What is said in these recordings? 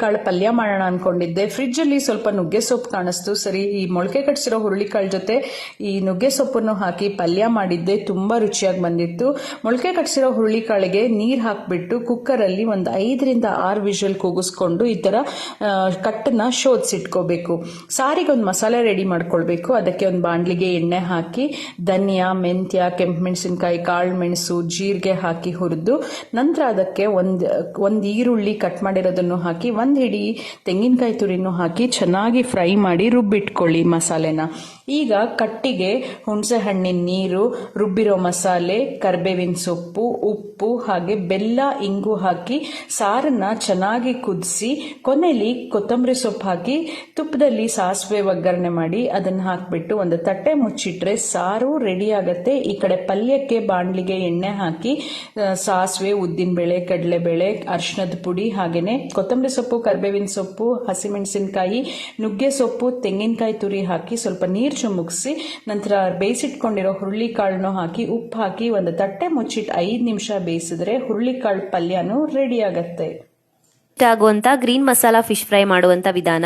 ಕಾಳು ಪಲ್ಯ ಮಾಡೋಣ ಅನ್ಕೊಂಡಿದ್ದೆ. ಫ್ರಿಡ್ಜ್ ಅಲ್ಲಿ ಸ್ವಲ್ಪ ನುಗ್ಗೆ ಸೊಪ್ಪು ಕಾಣಿಸ್ತು. ಸರಿ, ಈ ಮೊಳಕೆ ಕಟ್ಸಿರೋ ಹುರುಳಿಕಾಳು ಜೊತೆ ಈ ನುಗ್ಗೆ ಸೊಪ್ಪನ್ನು ಹಾಕಿ ಪಲ್ಯ ಮಾಡಿದ್ದೆ. ತುಂಬಾ ರುಚಿಯಾಗಿ ಬಂದಿತ್ತು. ಮೊಳಕೆ ಕಟ್ಸಿರೋ ಹುರುಳಿಕಾಳಿಗೆ ನೀರ್ ಹಾಕ್ಬಿಟ್ಟು ಕುಕ್ಕರ್ ಅಲ್ಲಿ ಒಂದು 5 ರಿಂದ 6 ವಿಷಲ್ ಕೂಗಿಸ್ಕೊಂಡು ಈ ತರ ಕಟ್ಟನ್ನ ಶೋಧಿಸಿಟ್ಕೋಬೇಕು. ಸಾರಿಗೆ ಒಂದು ಮಸಾಲೆ ರೆಡಿ ಮಾಡ್ಕೊಳ್ಬೇಕು. ಅದಕ್ಕೆ ಒಂದು ಬಾಂಡ್ಲಿಗೆ ಎಣ್ಣೆ ಹಾಕಿ ಧನಿಯಾ, ಮೆಂತ್ಯ, ಕೆಂಪು ಮೆಣಸಿನಕಾಯಿ, ಕಾಳು ಮೆಣಸು, ಜೀರಿಗೆ ಹಾಕಿ ಹುರಿದು ನಂತರ ಅದಕ್ಕೆ ಒಂದು ಈರುಳ್ಳಿ ಕಟ್ ಮಾಡಿರೋದನ್ನು ಹಾಕಿ ಒಂದು ಹಿಡಿ ತೆಂಗಿನಕಾಯಿ ತುರಿನೂ ಹಾಕಿ ಚೆನ್ನಾಗಿ ಫ್ರೈ ಮಾಡಿ ರುಬ್ಬಿಟ್ಕೊಳ್ಳಿ ಮಸಾಲೆನ. ಈಗ ಕಟ್ಟಿಗೆ ಹುಣಸೆ ಹಣ್ಣಿನ ನೀರು, ರುಬ್ಬಿರೋ ಮಸಾಲೆ, ಕರ್ಬೇವಿನ ಸೊಪ್ಪು, ಉಪ್ಪು ಹಾಗೆ ಬೆಲ್ಲ, ಇಂಗು ಹಾಕಿ ಸಾರನ್ನ ಚೆನ್ನಾಗಿ ಕುದಿಸಿ ಕೊನೆಯಲ್ಲಿ ಕೊತ್ತಂಬರಿ ಸೊಪ್ಪು ಹಾಕಿ ತುಪ್ಪದಲ್ಲಿ ಸಾಸಿವೆ ಒಗ್ಗರಣೆ ಮಾಡಿ ಅದನ್ನ ಹಾಕ್ಬಿಟ್ಟು ಒಂದು ತಟ್ಟೆ ಮುಚ್ಚಿಟ್ರೆ ಸಾರು ರೆಡಿ ಆಗತ್ತೆ. ಈ ಕಡೆ ಪಲ್ಯಕ್ಕೆ ಬಾಂಡ್ಲಿಗೆ ಎಣ್ಣೆ ಹಾಕಿ ಸಾಸಿವೆ, ಉದ್ದಿನಬೇಳೆ, ಕಡಲೆಬೇಳೆ, ಅರಿಶಿಣದ ಪುಡಿ ಹಾಗೇನೆ ಕೊತ್ತಂಬರಿ ಸೊಪ್ಪು, ಕರ್ಬೇವಿನ ಸೊಪ್ಪು, ಹಸಿಮೆಣಸಿನಕಾಯಿ, ನುಗ್ಗೆ ಸೊಪ್ಪು, ತೆಂಗಿನಕಾಯಿ ತುರಿ ಹಾಕಿ ಸ್ವಲ್ಪ ನೀರು ಮುಗಿಸಿ ನಂತರ ಬೇಯಿಸಿಟ್ಕೊಂಡಿರೋ ಹುರುಳಿಕಾಳನ್ನು ಹಾಕಿ ಉಪ್ಪು ಹಾಕಿ ಒಂದು ತಟ್ಟೆ ಮುಚ್ಚಿಟ್ಟು 5 ನಿಮಿಷ ಬೇಯಿಸಿದ್ರೆ ಹುರುಳಿಕಾಳು ಪಲ್ಯನೂ ರೆಡಿ ಆಗತ್ತೆ. ಆಗುವಂತ ಗ್ರೀನ್ ಮಸಾಲಾ ಫಿಶ್ ಫ್ರೈ ಮಾಡುವಂತ ವಿಧಾನ.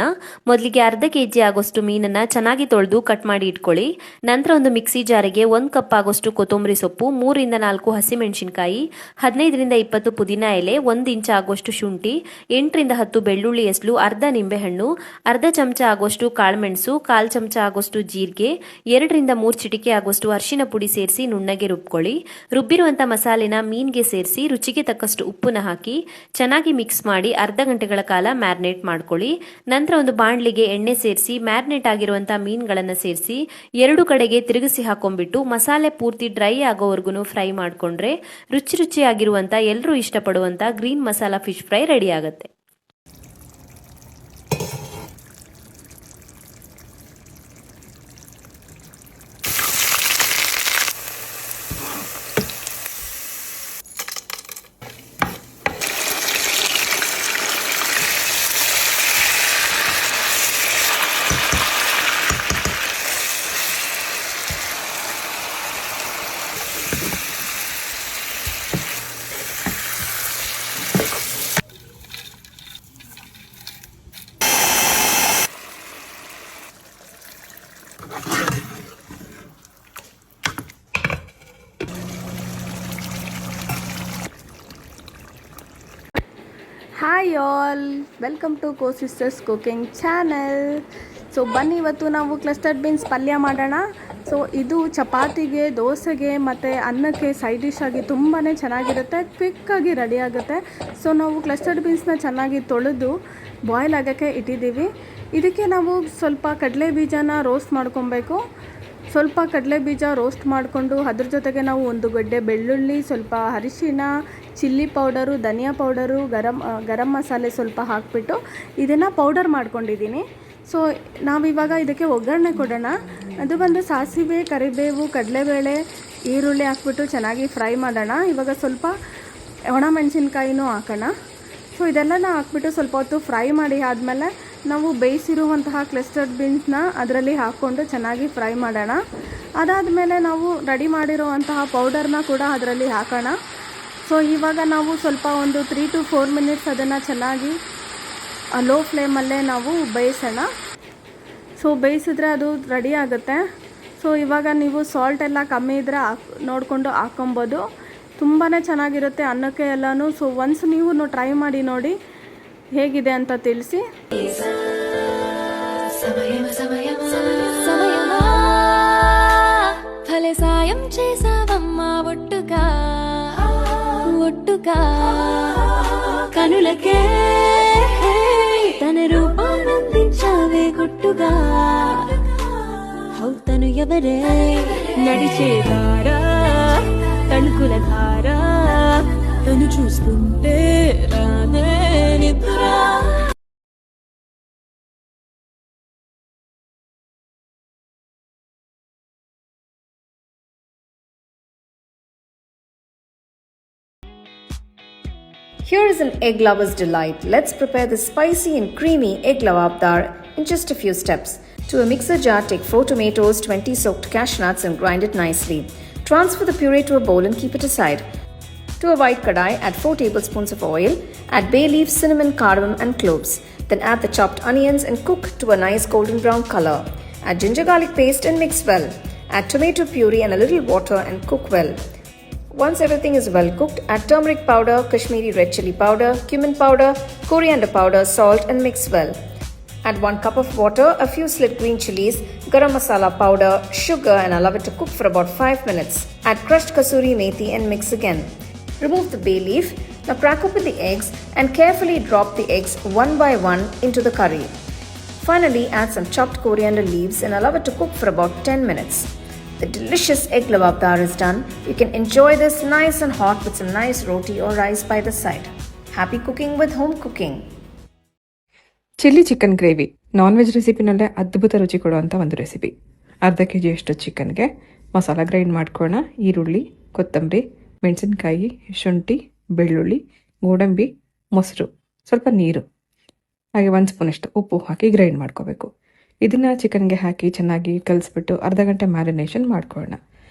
ಮೊದಲಿಗೆ ಅರ್ಧ ಕೆಜಿ ಆಗೋಷ್ಟು ಮೀನನ್ನ ಚೆನ್ನಾಗಿ ತೊಳೆದು ಕಟ್ ಮಾಡಿ ಇಟ್ಕೊಳ್ಳಿ. ನಂತರ ಒಂದು ಮಿಕ್ಸಿ ಜಾರಿಗೆ 1 ಕಪ್ ಆಗೋಷ್ಟು ಕೊತ್ತಂಬರಿ ಸೊಪ್ಪು, 3 ರಿಂದ 4 ಹಸಿಮೆಣಸಿನಕಾಯಿ, 15 ರಿಂದ 20 ಪುದೀನ ಎಲೆ, 1 ಇಂಚ್ ಆಗೋಷ್ಟು ಶುಂಠಿ, 8 ರಿಂದ 10 ಬೆಳ್ಳುಳ್ಳಿ ಎಸ್ಲು, ಅರ್ಧ ನಿಂಬೆಹಣ್ಣು, ಅರ್ಧ ಚಮಚ ಆಗೋಷ್ಟು ಕಾಳುಮೆಣಸು, 1/4 ಚಮಚ ಆಗೋಷ್ಟು ಜೀರಿಗೆ, 2 ರಿಂದ 3 ಚಿಟಿಕೆ ಆಗೋಷ್ಟು ಅರಿಶಿನ ಪುಡಿ ಸೇರಿಸಿ ನುಣ್ಣಗೆ ರುಬ್ಕೊಳ್ಳಿ. ರುಬ್ಬಿರುವಂತ ಮಸಾಲೆನ ಮೀನ್ಗೆ ಸೇರಿಸಿ ರುಚಿಗೆ ತಕ್ಕಷ್ಟು ಉಪ್ಪನ್ನ ಹಾಕಿ ಚೆನ್ನಾಗಿ ಮಿಕ್ಸ್ ಮಾಡಿ ಅರ್ಧ ಗಂಟೆಗಳ ಕಾಲ ಮ್ಯಾರಿನೇಟ್ ಮಾಡ್ಕೊಳ್ಳಿ. ನಂತರ ಒಂದು ಬಾಂಡ್ಲಿಗೆ ಎಣ್ಣೆ ಸೇರಿಸಿ ಮ್ಯಾರಿನೇಟ್ ಆಗಿರುವಂತಹ ಮೀನುಗಳನ್ನ ಸೇರಿಸಿ 2 ಕಡೆಗೆ ತಿರುಗಿಸಿ ಹಾಕೊಂಡ್ಬಿಟ್ಟು ಮಸಾಲೆ ಪೂರ್ತಿ ಡ್ರೈ ಆಗೋವರೆಗೂ ಫ್ರೈ ಮಾಡ್ಕೊಂಡ್ರೆ ರುಚಿಯಾಗಿರುವಂತ ಎಲ್ಲರೂ ಇಷ್ಟಪಡುವಂತ green masala fish fry ready ಆಗುತ್ತೆ. Hi all, welcome to co sisters cooking channel. So ಬನ್ನಿ, ಇವತ್ತು ನಾವು ಕ್ಲಸ್ಟರ್ಡ್ ಬೀನ್ಸ್ ಪಲ್ಯ ಮಾಡೋಣ. ಸೊ ಇದು ಚಪಾತಿಗೆ, ದೋಸೆಗೆ ಮತ್ತು ಅನ್ನಕ್ಕೆ ಸೈಡ್ ಡಿಶ್ ಆಗಿ ತುಂಬಾ ಚೆನ್ನಾಗಿರುತ್ತೆ, ಕ್ವಿಕ್ಕಾಗಿ ರೆಡಿ ಆಗುತ್ತೆ. ಸೊ ನಾವು ಕ್ಲಸ್ಟರ್ಡ್ ಬೀನ್ಸ್ನ ಚೆನ್ನಾಗಿ ತೊಳೆದು ಬಾಯ್ಲ್ ಆಗೋಕ್ಕೆ ಇಟ್ಟಿದ್ದೀವಿ. ಇದಕ್ಕೆ ನಾವು ಸ್ವಲ್ಪ ಕಡಲೆ ಬೀಜನ ರೋಸ್ಟ್ ಮಾಡ್ಕೊಬೇಕು. ಸ್ವಲ್ಪ ಕಡಲೆ ಬೀಜ ರೋಸ್ಟ್ ಮಾಡಿಕೊಂಡು ಅದ್ರ ಜೊತೆಗೆ ನಾವು 1 ಗಡ್ಡೆ ಬೆಳ್ಳುಳ್ಳಿ, ಸ್ವಲ್ಪ ಅರಿಶಿನ, ಚಿಲ್ಲಿ ಪೌಡರು, ಧನಿಯಾ ಪೌಡರು, ಗರಂ ಮಸಾಲೆ ಸ್ವಲ್ಪ ಹಾಕಿಬಿಟ್ಟು ಇದನ್ನು ಪೌಡರ್ ಮಾಡ್ಕೊಂಡಿದ್ದೀನಿ. ಸೊ ನಾವಿವಾಗ ಇದಕ್ಕೆ ಒಗ್ಗರಣೆ ಕೊಡೋಣ. ಅದು ಬಂದು ಸಾಸಿವೆ, ಕರಿಬೇವು, ಕಡಲೆಬೇಳೆ, ಈರುಳ್ಳಿ ಹಾಕ್ಬಿಟ್ಟು ಚೆನ್ನಾಗಿ ಫ್ರೈ ಮಾಡೋಣ. ಇವಾಗ ಸ್ವಲ್ಪ ಒಣಮೆಣಸಿನ್ಕಾಯಿನೂ ಹಾಕೋಣ. ಸೊ ಇದೆಲ್ಲನ ಹಾಕ್ಬಿಟ್ಟು ಸ್ವಲ್ಪ ಹೊತ್ತು ಫ್ರೈ ಮಾಡಿ ಆದಮೇಲೆ ನಾವು ಬೇಯಿಸಿರುವಂತಹ ಕ್ಲಸ್ಟರ್ಡ್ ಬೀನ್ಸ್ನ ಅದರಲ್ಲಿ ಹಾಕ್ಕೊಂಡು ಚೆನ್ನಾಗಿ ಫ್ರೈ ಮಾಡೋಣ. ಅದಾದಮೇಲೆ ನಾವು ರೆಡಿ ಮಾಡಿರುವಂತಹ ಪೌಡರ್ನ ಕೂಡ ಅದರಲ್ಲಿ ಹಾಕೋಣ. ಸೊ ಇವಾಗ ನಾವು ಸ್ವಲ್ಪ ಒಂದು 3 to 4 ಮಿನಿಟ್ಸ್ ಅದನ್ನು ಚೆನ್ನಾಗಿ ಲೋ ಫ್ಲೇಮಲ್ಲೇ ನಾವು ಬೇಯಿಸೋಣ. ಸೊ ಬೇಯಿಸಿದ್ರೆ ಅದು ರೆಡಿ ಆಗುತ್ತೆ. ಸೊ ಇವಾಗ ನೀವು ಸಾಲ್ಟ್ ಎಲ್ಲ ಕಮ್ಮಿ ಇದ್ದರೆ ನೋಡಿಕೊಂಡು ಹಾಕ್ಕೊಬೋದು. ತುಂಬಾ ಚೆನ್ನಾಗಿರುತ್ತೆ ಅನ್ನಕ್ಕೆ ಎಲ್ಲನೂ. ಸೊ ಒನ್ಸ್ ನೀವು ಟ್ರೈ ಮಾಡಿ ನೋಡಿ ಹೇಗಿದೆ ಅಂತ ತಿಳಿಸಿ. సాయం చేసావమ్మా ఒట్టుగా ఒట్టుగా కనులకే తన రూపానందించావే గుట్టుగా అవుతను ఎవరే నడిచేదారా తణుకుల ధారా తను చూస్తుంటే రానే నిద్రా. Here is an egg lover's delight. Let's prepare the spicy and creamy egg lavab dar in just a few steps. To a mixer jar, take 4 tomatoes, 20 soaked cashew nuts and grind it nicely. Transfer the puree to a bowl and keep it aside. To a white kadai, add 4 tablespoons of oil, add bay leaf, cinnamon, cardamom and cloves. Then add the chopped onions and cook to a nice golden brown color. Add ginger garlic paste and mix well. Add tomato puree and a little water and cook well. Once everything is well cooked, add turmeric powder, Kashmiri red chili powder, cumin powder, coriander powder, salt and mix well. Add 1 cup of water, a few slit green chilies, garam masala powder, sugar and allow it to cook for about 5 minutes. Add crushed kasuri methi and mix again. Remove the bay leaf. Now crack open the eggs and carefully drop the eggs one by one into the curry. Finally, add some chopped coriander leaves and allow it to cook for about 10 minutes. The delicious egg lavabdar is done. You can enjoy this nice and hot with some nice roti or rice by the side. Happy cooking with home cooking. Chilli chicken gravy non veg ರೆಸಿಪಿನಲ್ಲೇ ಅದ್ಭುತ ರುಚಿ ಕೊಡುವಂಥ ಒಂದು recipe. ಅರ್ಧ K ಜಿಯಷ್ಟು ಚಿಕನ್ಗೆ masala grind ಮಾಡ್ಕೊಳ್ಳೋಣ. ಈರುಳ್ಳಿ, ಕೊತ್ತಂಬರಿ, ಮೆಣಸಿನ್ಕಾಯಿ, ಶುಂಠಿ, ಬೆಳ್ಳುಳ್ಳಿ, ಗೋಡಂಬಿ, ಮೊಸರು, ಸ್ವಲ್ಪ ನೀರು, ಹಾಗೆ 1 ಸ್ಪೂನಷ್ಟು ಉಪ್ಪು ಹಾಕಿ ಗ್ರೈಂಡ್ ಮಾಡ್ಕೋಬೇಕು. ಇದನ್ನು ಚಿಕನ್ಗೆ ಹಾಕಿ ಚೆನ್ನಾಗಿ ಕಲಿಸ್ಬಿಟ್ಟು ಅರ್ಧ ಗಂಟೆ ಮ್ಯಾರಿನೇಷನ್ ಮಾಡ್ಕೊಳ್ಳೋಣ.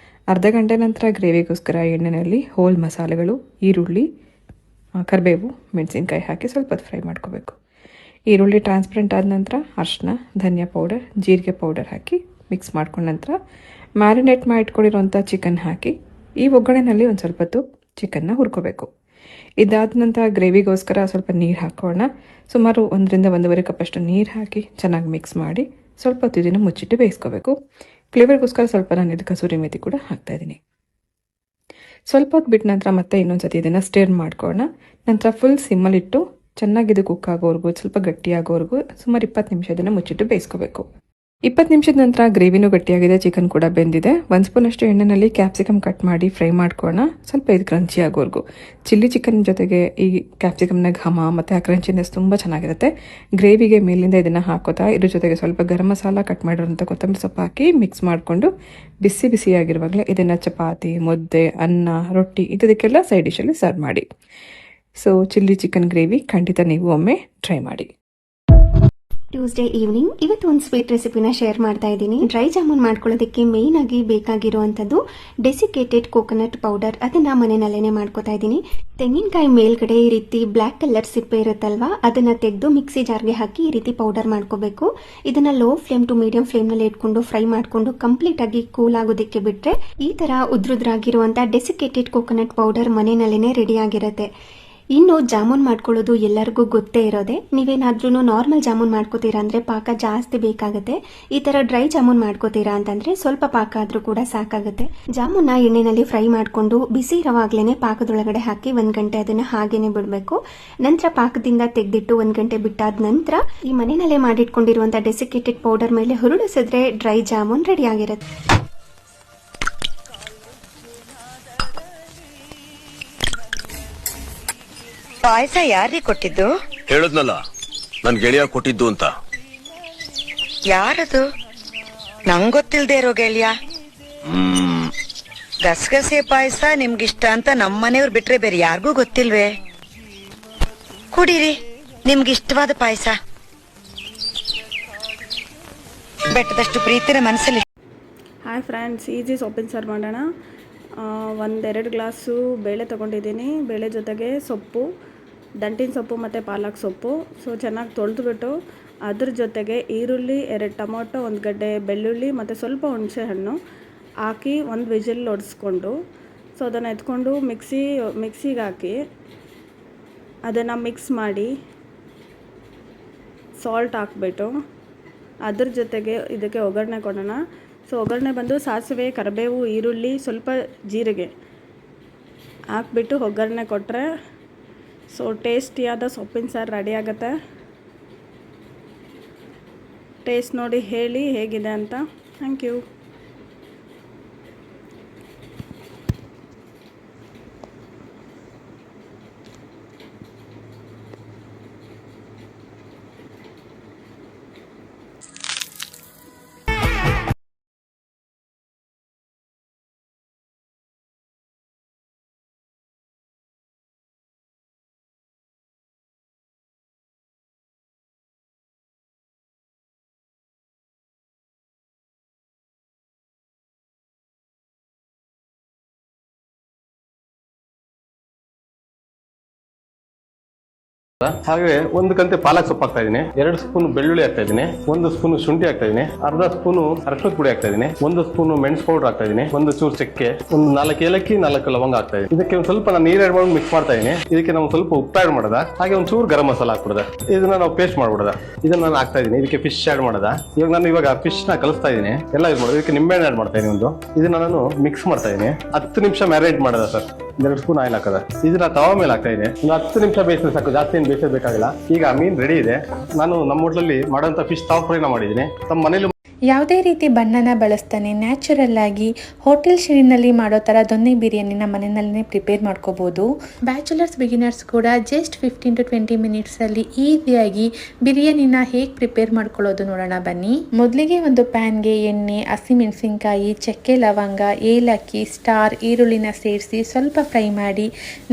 ಅರ್ಧ ಗಂಟೆ ನಂತರ ಗ್ರೇವಿಗೋಸ್ಕರ ಎಣ್ಣೆಯಲ್ಲಿ ಹೋಲ್ ಮಸಾಲೆಗಳು, ಈರುಳ್ಳಿ, ಕರಿಬೇವು, ಮೆಣಸಿನ್ಕಾಯಿ ಹಾಕಿ ಸ್ವಲ್ಪ ಫ್ರೈ ಮಾಡ್ಕೋಬೇಕು. ಈರುಳ್ಳಿ ಟ್ರಾನ್ಸ್ಪರೆಂಟ್ ಆದ ನಂತರ ಅರಿಶಿನ, ಧನಿಯಾ ಪೌಡರ್, ಜೀರಿಗೆ ಪೌಡರ್ ಹಾಕಿ ಮಿಕ್ಸ್ ಮಾಡ್ಕೊಂಡ ನಂತರ ಮ್ಯಾರಿನೇಟ್ ಮಾಡಿ ಇಟ್ಕೊಂಡಿರೋಂಥ ಚಿಕನ್ ಹಾಕಿ ಈ ಒಗ್ಗರಣೆಯಲ್ಲಿ ಒಂದು ಸ್ವಲ್ಪ ಹೊತ್ತು ಚಿಕನ್ನ ಹುರ್ಕೋಬೇಕು. ಇದಾದ ನಂತರ ಗ್ರೇವಿಗೋಸ್ಕರ ಸ್ವಲ್ಪ ನೀರು ಹಾಕೋಣ. ಸುಮಾರು 1ರಿಂದ 1.5 ಕಪ್ಪಷ್ಟು ನೀರು ಹಾಕಿ ಚೆನ್ನಾಗಿ ಮಿಕ್ಸ್ ಮಾಡಿ ಸ್ವಲ್ಪ ಹೊತ್ತು ಇದನ್ನು ಮುಚ್ಚಿಟ್ಟು ಬೇಯಿಸ್ಕೋಬೇಕು. ಫ್ಲೇವರ್ಗೋಸ್ಕರ ಸ್ವಲ್ಪ ನಾನು ಇದು ಕಸೂರಿ ಮೇಥಿ ಕೂಡ ಹಾಕ್ತಾಯಿದ್ದೀನಿ. ಸ್ವಲ್ಪ ಹೊತ್ತು ಬಿಟ್ಟ ನಂತರ ಮತ್ತೆ ಇನ್ನೊಂದು ಸತಿ ಇದನ್ನು ಸ್ಟಿರ್ ಮಾಡ್ಕೊಳ್ಳೋಣ. ನಂತರ ಫುಲ್ ಸಿಮ್ಮಲ್ಲಿಟ್ಟು ಚೆನ್ನಾಗಿದು ಕುಕ್ ಆಗೋವರೆಗೂ, ಸ್ವಲ್ಪ ಗಟ್ಟಿಯಾಗೋವರೆಗೂ ಸುಮಾರು 20 ನಿಮಿಷ ಇದನ್ನು ಮುಚ್ಚಿಟ್ಟು ಬೇಯಿಸ್ಕೋಬೇಕು. 20 ನಿಮಿಷದ ನಂತರ ಗ್ರೇವಿನೂ ಗಟ್ಟಿಯಾಗಿದೆ, ಚಿಕನ್ ಕೂಡ ಬೆಂದಿದೆ. 1 ಸ್ಪೂನಷ್ಟು ಎಣ್ಣೆಯಲ್ಲಿ ಕ್ಯಾಪ್ಸಿಕಮ್ ಕಟ್ ಮಾಡಿ ಫ್ರೈ ಮಾಡ್ಕೊಳ್ಳೋಣ, ಸ್ವಲ್ಪ ಇದು ಕ್ರಂಚಿ ಆಗೋವರೆಗೂ. ಚಿಲ್ಲಿ ಚಿಕನ್ ಜೊತೆಗೆ ಈ ಕ್ಯಾಪ್ಸಿಕಮ್ನ ಘಮ ಮತ್ತು ಆ ಕ್ರಂಚಿನೆಸ್ ತುಂಬ ಚೆನ್ನಾಗಿರುತ್ತೆ. ಗ್ರೇವಿಗೆ ಮೇಲಿಂದ ಇದನ್ನು ಹಾಕೋತಾ ಇದ್ರ ಜೊತೆಗೆ ಸ್ವಲ್ಪ ಗರಂ ಮಸಾಲ, ಕಟ್ ಮಾಡಿರೋಂಥ ಕೊತ್ತಂಬರಿ ಸೊಪ್ಪು ಹಾಕಿ ಮಿಕ್ಸ್ ಮಾಡಿಕೊಂಡು ಬಿಸಿ ಬಿಸಿಯಾಗಿರುವಾಗಲೇ ಇದನ್ನು ಚಪಾತಿ, ಮುದ್ದೆ, ಅನ್ನ, ರೊಟ್ಟಿ ಇದಕ್ಕೆಲ್ಲ ಸೈಡ್ ಡಿಶಲ್ಲಿ ಸರ್ವ್ ಮಾಡಿ. ಸೊ ಚಿಲ್ಲಿ ಚಿಕನ್ ಗ್ರೇವಿ ಖಂಡಿತ ನೀವು ಒಮ್ಮೆ ಟ್ರೈ ಮಾಡಿ. ಟ್ಯೂಸ್ಡೇ ಈವ್ನಿಂಗ್ ಇವತ್ತು ಒಂದು ಸ್ವೀಟ್ ರೆಸಿಪಿನ ಶೇರ್ ಮಾಡ್ತಾ ಇದ್ದೀನಿ. ಡ್ರೈ ಜಾಮೂನ್ ಮಾಡ್ಕೊಳ್ಳೋದಕ್ಕೆ ಮೇಯ್ನ್ ಆಗಿ ಬೇಕಾಗಿರುವಂಥದ್ದು ಡೆಸಿಕೇಟೆಡ್ ಕೋಕೋನಟ್ ಪೌಡರ್. ಅದನ್ನ ಮನೆಯಲ್ಲೇ ಮಾಡ್ಕೋತಾ ಇದ್ದೀನಿ. ತೆಂಗಿನಕಾಯಿ ಮೇಲ್ಗಡೆ ಈ ರೀತಿ ಬ್ಲ್ಯಾಕ್ ಕಲರ್ ಸಿಪ್ಪೆ ಇರುತ್ತಲ್ವಾ, ಅದನ್ನ ತೆಗೆದು ಮಿಕ್ಸಿ ಜಾರ್ಗೆ ಹಾಕಿ ಈ ರೀತಿ ಪೌಡರ್ ಮಾಡ್ಕೋಬೇಕು. ಇದನ್ನ low flame to medium flame ನಲ್ಲಿ ಇಟ್ಕೊಂಡು ಫ್ರೈ ಮಾಡ್ಕೊಂಡು ಕಂಪ್ಲೀಟ್ ಆಗಿ ಕೂಲ್ ಆಗೋದಕ್ಕೆ ಬಿಟ್ರೆ ಈ ತರ ಉದ್ರುದ್ರಾಗಿರುವಂತ ಡೆಸಿಕೇಟೆಡ್ ಕೋಕೋನಟ್ ಪೌಡರ್ ಮನೆಯಲ್ಲೇ ರೆಡಿ ಆಗಿರುತ್ತೆ. ಇನ್ನು ಜಾಮೂನ್ ಮಾಡ್ಕೊಳ್ಳೋದು ಎಲ್ಲರಿಗೂ ಗೊತ್ತೇ ಇರೋದೆ. ನೀವೇನಾದ್ರೂ ನಾರ್ಮಲ್ ಜಾಮೂನ್ ಮಾಡ್ಕೋತೀರಾ ಅಂದ್ರೆ ಪಾಕ ಜಾಸ್ತಿ ಬೇಕಾಗುತ್ತೆ. ಈ ತರ ಡ್ರೈ ಜಾಮೂನ್ ಮಾಡ್ಕೋತೀರಾ ಅಂತಂದ್ರೆ ಸ್ವಲ್ಪ ಪಾಕ ಆದ್ರೂ ಕೂಡ ಸಾಕಾಗುತ್ತೆ. ಜಾಮೂನ್ನ ಎಣ್ಣೆನಲ್ಲಿ ಫ್ರೈ ಮಾಡ್ಕೊಂಡು ಬಿಸಿ ಇರೋವಾಗ್ಲೇನೆ ಪಾಕದೊಳಗಡೆ ಹಾಕಿ 1 ಗಂಟೆ ಅದನ್ನ ಹಾಗೇನೆ ಬಿಡಬೇಕು. ನಂತರ ಪಾಕದಿಂದ ತೆಗೆದಿಟ್ಟು 1 ಗಂಟೆ ಬಿಟ್ಟಾದ ನಂತರ ಈ ಮನೆಯಲ್ಲೇ ಮಾಡಿಟ್ಕೊಂಡಿರುವಂತ ಡೆಸಿಕೇಟೆಡ್ ಪೌಡರ್ ಮೇಲೆ ಹುರುಳಿಸಿದ್ರೆ ಡ್ರೈ ಜಾಮೂನ್ ರೆಡಿ ಆಗಿರುತ್ತೆ. ಪಾಯಸ ಯಾರಿಗೆ ಕೊಟ್ಟಿದ್ದು? ಹೇಳದ್ನಲ್ಲ, ನನ್ ಗೆಳೆಯ ಕೊಟ್ಟಿದ್ದು ಅಂತ. ಯಾರದು? ನಂಗೊತ್ತಿಲ್ದೇ ಇರೋ ಗೆಳೆಯ. ಗಸಗಸೆ ಪಾಯಸ ನಿಮ್ಗಿಷ್ಟ ಅಂತ ನಮ್ಮನೆಯವ್ರು ಬಿಟ್ರೆ ಬೇರೆ ಯಾರಿಗೂ ಗೊತ್ತಿಲ್ವೇ? ಕುಡೀರಿ ನಿಮ್ಗಿಷ್ಟವಾದ ಪಾಯಸ. ಬೆಟ್ಟದಷ್ಟು ಪ್ರೀತಿನ ಮನಸ್ಸಲ್ಲಿ. ಹಾಯ್ ಫ್ರೆಂಡ್ಸ್, ಈಸಿ ಸೊಪ್ಪಿನ ಸಾರು ಮಾಡೋಣ. 1-2 ಗ್ಲಾಸು ಬೇಳೆ ತೊಗೊಂಡಿದ್ದೀನಿ. ಬೇಳೆ ಜೊತೆಗೆ ಸೊಪ್ಪು, ದಂಟಿನ ಸೊಪ್ಪು ಮತ್ತು ಪಾಲಕ್ ಸೊಪ್ಪು. ಸೊ ಚೆನ್ನಾಗಿ ತೊಳೆದ್ಬಿಟ್ಟು ಅದ್ರ ಜೊತೆಗೆ ಈರುಳ್ಳಿ, 2 ಟೊಮೊಟೊ, 1 ಗಡ್ಡೆ ಬೆಳ್ಳುಳ್ಳಿ ಮತ್ತು ಸ್ವಲ್ಪ ಹುಣಸೆ ಹಣ್ಣು ಹಾಕಿ 1 ವಿಜಿಲ್ ಹೊಡೆಸ್ಕೊಂಡು ಸೊ ಅದನ್ನು ಎತ್ಕೊಂಡು ಮಿಕ್ಸಿಗೆ ಹಾಕಿ ಅದನ್ನು ಮಿಕ್ಸ್ ಮಾಡಿ ಸಾಲ್ಟ್ ಹಾಕ್ಬಿಟ್ಟು ಅದ್ರ ಜೊತೆಗೆ ಇದಕ್ಕೆ ಒಗ್ಗರಣೆ ಕೊಡೋಣ. ಸೊ ಒಗ್ಗರಣೆ ಬಂದು ಸಾಸಿವೆ, ಕರಿಬೇವು, ಈರುಳ್ಳಿ, ಸ್ವಲ್ಪ ಜೀರಿಗೆ ಹಾಕ್ಬಿಟ್ಟು ಒಗ್ಗರಣೆ ಕೊಟ್ಟರೆ ಸೊ ಟೇಸ್ಟಿಯಾದ ಸೊಪ್ಪಿನ ಸಾರು ರೆಡಿ ಆಗುತ್ತೆ. ಟೇಸ್ಟ್ ನೋಡಿ ಹೇಳಿ ಹೇಗಿದೆ ಅಂತ. Thank you. ಹಾಗೆ ಒಂದು ಕಂತೆ ಪಾಲಕ್ ಸೊಪ್ಪು ಹಾಕ್ತಾ ಇದೀನಿ, 2 ಸ್ಪೂನ್ ಬೆಳ್ಳುಳ್ಳಿ ಹಾಕ್ತಾ ಇದೀನಿ, 1 ಸ್ಪೂನ್ ಶುಂಠಿ ಹಾಕ್ತಾ ಇದೀನಿ, ಅರ್ಧ ಸ್ಪೂನ್ ಅರಶಿನದ ಪುಡಿ ಹಾಕ್ತಾ ಇದೀನಿ, 1 ಸ್ಪೂನ್ ಮೆಣಸು ಪೌಡರ್ ಹಾಕ್ತಾ ಇದೀನಿ, 1 ಚೂರು ಚಕ್ಕೆ, 4 ಏಲಕ್ಕಿ, 4 ಲವಂಗ ಹಾಕ್ತಾ ಇದೀನಿ. ಇದಕ್ಕೆ ಒಂದು ಸ್ವಲ್ಪ ನಾನು ನೀರು ಆಡ್ ಮಾಡಿ ಮಿಕ್ಸ್ ಮಾಡ್ತಾ ಇದೀನಿ. ಇದಕ್ಕೆ ನಾವು ಸ್ವಲ್ಪ ಉಪ್ಪು ಆಡ್ ಮಾಡೋದ, ಹಾಗೆ ಒಂದು ಚೂರು ಗರಂ ಮಸಾಲ ಹಾಕ್ಬಿಡದ, ಇದನ್ನ ನಾವು ಪೇಸ್ಟ್ ಮಾಡ್ಬಿಡದ. ಇದನ್ನ ನಾನು ಹಾಕ್ತಾ ಇದೀನಿ. ಇದಕ್ಕೆ ಫಿಶ್ ಆಡ್ ಮಾಡದ. ಇವಾಗ ಫಿಶ್ ನ ಕಲಿಸ್ತಾ ಇದೀನಿ, ಎಲ್ಲ ಇದು ಮಾಡೋದು. ಇದಕ್ಕೆ ನಿಂಬೆಹಣ್ಣು ಆಡ್ ಮಾಡ್ತಾ ಇದೀನಿ. ಇದನ್ನ ನಾನು ಮಿಕ್ಸ್ ಮಾಡ್ತಾ ಇದೀನಿ. 10 ನಿಮಿಷ ಮ್ಯಾರಿನೇಟ್ ಮಾಡದ ಸರ್. 2 ಸ್ಪೂನ್ ಆಯಿಲ್ ಹಾಕದ. ಇದನ್ನ ತವಾ ಮೇಲೆ ಹಾಕ್ತಾ ಇದೀನಿ. ಒಂದು 10 ನಿಮಿಷ ಬೇಯಿಸಿದ್ರೆ ಸಾಕು, ಜಾಸ್ತಿ ಏನು ಬೇಯಿಸಬೇಕಾಗಿಲ್ಲ. ಈಗ ಮೀನ್ ರೆಡಿ ಇದೆ. ನಾನು ನಮ್ಮ ಹೋಟ್ಲಲ್ಲಿ ಮಾಡುವಂತ ಫಿಶ್ ತಾವ್ ಫ್ರೈನ ಮಾಡಿದ್ದೀನಿ. ತಮ್ಮ ಮನೇಲಿ ಯಾವುದೇ ರೀತಿ ಬಣ್ಣನ ಬಳಸ್ತಾನೆ ನ್ಯಾಚುರಲ್ ಆಗಿ ಹೋಟೆಲ್ ಶೈಲಿನಲ್ಲಿ ಮಾಡೋ ಥರ ದೊನ್ನೆ ಬಿರಿಯಾನಿನ ಮನೆಯಲ್ಲೇ ಪ್ರಿಪೇರ್ ಮಾಡ್ಕೋಬೋದು. ಬ್ಯಾಚುಲರ್ಸ್ ಬಿಗಿನರ್ಸ್ ಕೂಡ ಜಸ್ಟ್ 15 to 20 ಮಿನಿಟ್ಸಲ್ಲಿ ಈಸಿಯಾಗಿ ಬಿರಿಯಾನಿನ ಹೇಗೆ ಪ್ರಿಪೇರ್ ಮಾಡ್ಕೊಳ್ಳೋದು ನೋಡೋಣ ಬನ್ನಿ. ಮೊದಲಿಗೆ ಒಂದು ಪ್ಯಾನ್ಗೆ ಎಣ್ಣೆ, ಹಸಿಮೆಣಸಿನ್ಕಾಯಿ, ಚಕ್ಕೆ, ಲವಂಗ, ಏಲಕ್ಕಿ, ಸ್ಟಾರ್, ಈರುಳ್ಳಿನ ಸೇರಿಸಿ ಸ್ವಲ್ಪ ಫ್ರೈ ಮಾಡಿ,